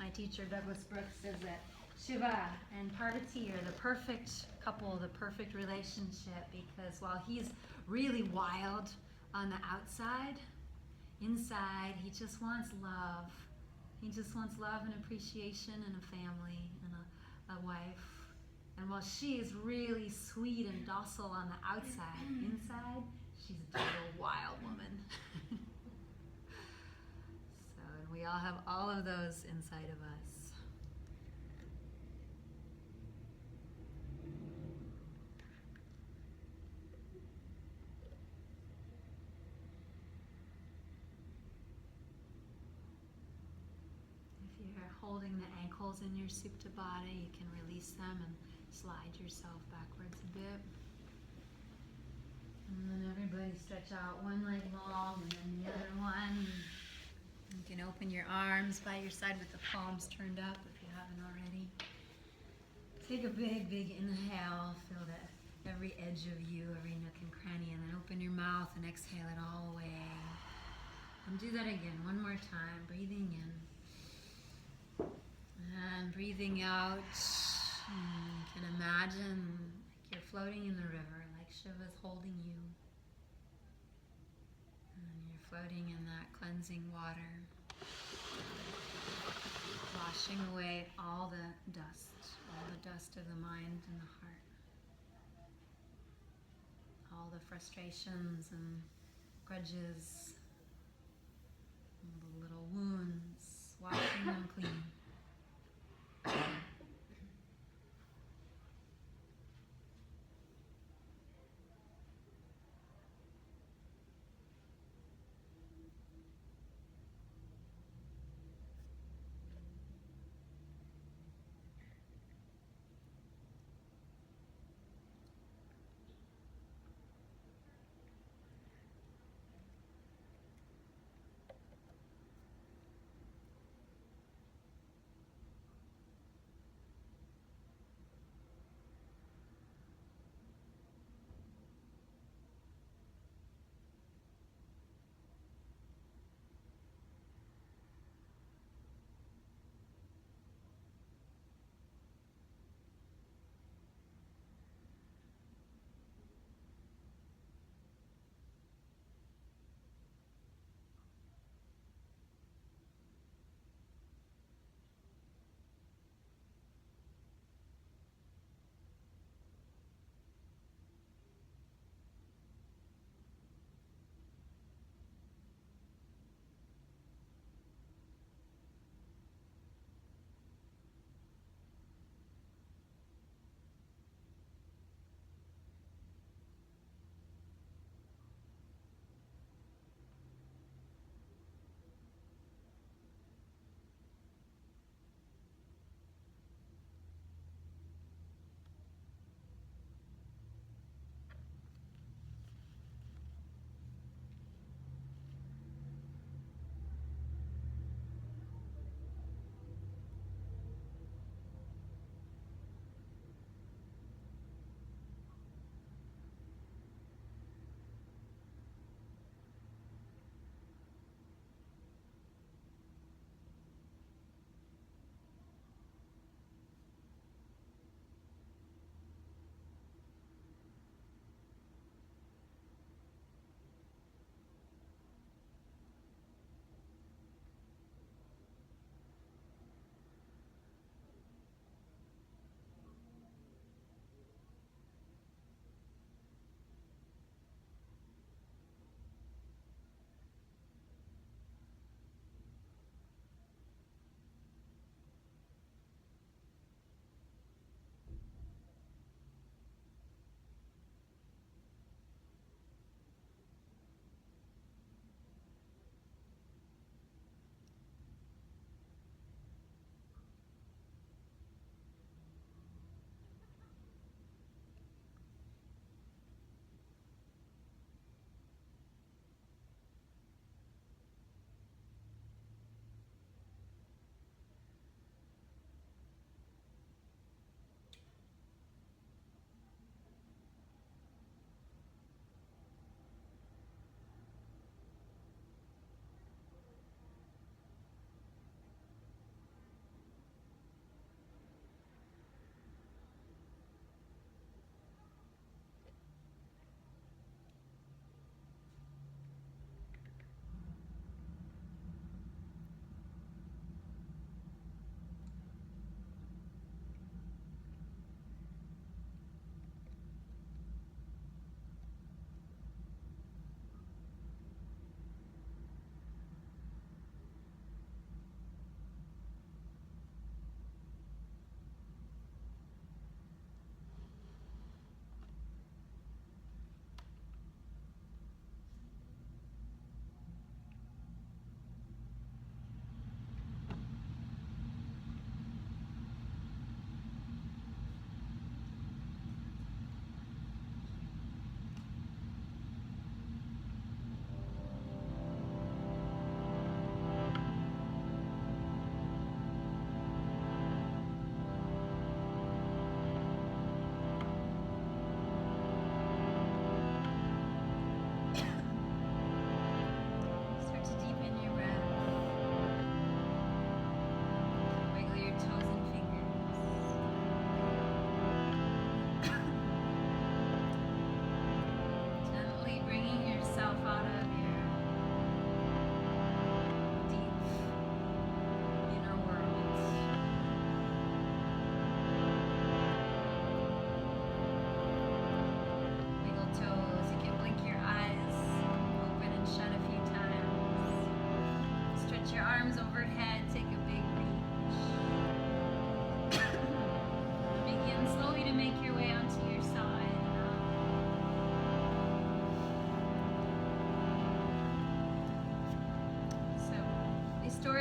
Speaker 2: My teacher, Douglas Brooks, says that Shiva and Parvati are the perfect couple, the perfect relationship, because while he's really wild on the outside, inside he just wants love. He just wants love and appreciation and a family and a wife. And while she is really sweet and docile on the outside, inside she's a total wild woman. And we all have all of those inside of us. If you're holding the ankles in your Supta Baddha, you can release them and slide yourself backwards a bit. And then everybody stretch out one leg long and then the other one. You can open your arms by your side with the palms turned up if you haven't already. Take a big, big inhale. Feel that every edge of you, every nook and cranny, and then open your mouth and exhale it all away. And do that again, one more time. Breathing in. And breathing out. You can imagine like you're floating in the river, like Shiva's holding you. Floating in that cleansing water, washing away all the dust of the mind and the heart, all the frustrations and grudges, all the little wounds, washing them clean.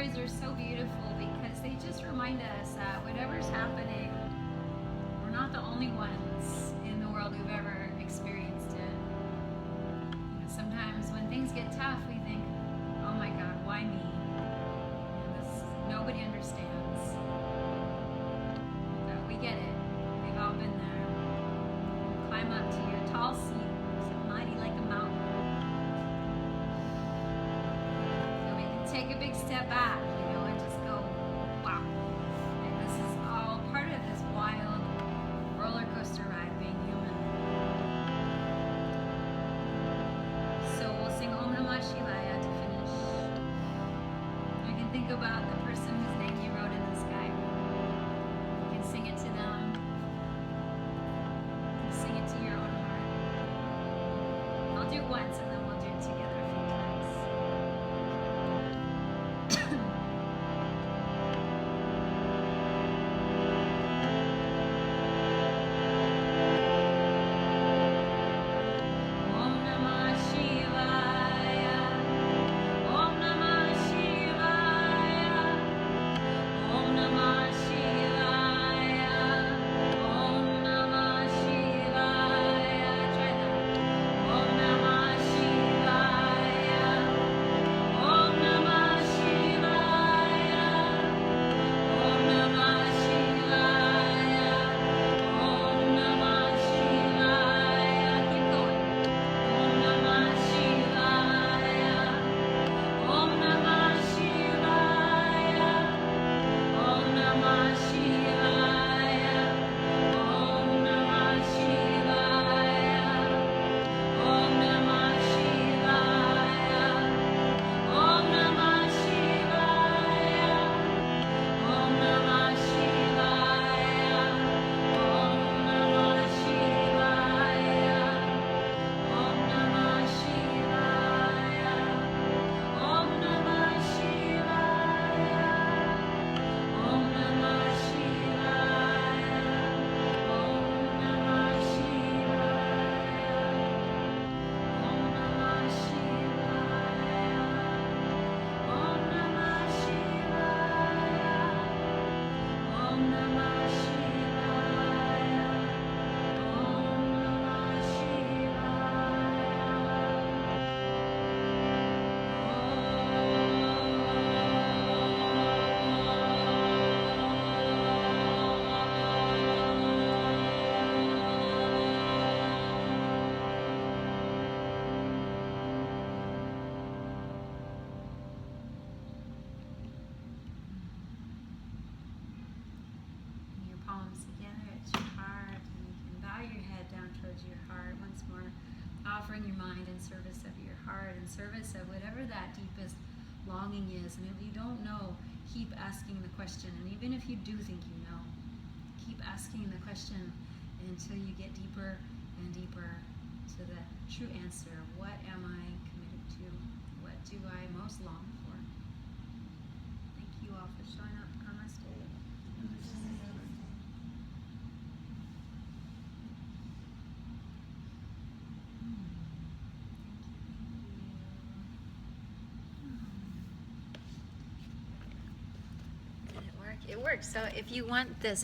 Speaker 2: stories are so beautiful because they just remind us that whatever's happening, we're not the only ones in the world who've ever experienced it. You know, sometimes when things get tough, we think, oh my God, why me? Nobody understands. But we get it. We've all been there. Climb up to your tall seat, mighty like a mountain. And we can take a big step back, you know, and just go, wow. And this is all part of this wild roller coaster ride being human. So we'll sing Om Namah Shivaya to finish. You can think about the person whose name you wrote in the sky. You can sing it to them. You can sing it to your own heart. I'll do it once and then we'll do it together a few times. Om Namah Shivaya. Om Namah Shivaya. Om Namah Shivaya. Om Namah Shivaya. Try that. Om Namah Shivaya. Om Namah Shivaya. Om Namah Shivaya. Om Namah Shivaya. Keep going. Om Namah Shivaya. Om Namah Shivaya. Om Namah Shivaya. Om Namah Shivaya. Om Namah Shivaya. Om Namah Shivaya. Om Namah Shivaya. Om Namah Shivaya. Om Namah Shivaya. Om Namah Shivaya. Om Namah Shivaya. Om Namah Shivaya. Om Namah Shivaya. Om Namah Shivaya. Om Namah Shivaya. Your palms together at your heart, and you can bow your head down towards your heart once more, offering your mind in service of your heart, in service of whatever that deepest longing is. And if you don't know, keep asking the question. And even if you do think you know, keep asking the question until you get deeper and deeper to the true answer. What am I committed to? What do I most long for? Thank you all for showing up. Namaste.
Speaker 4: Did it work? It worked. So if you want this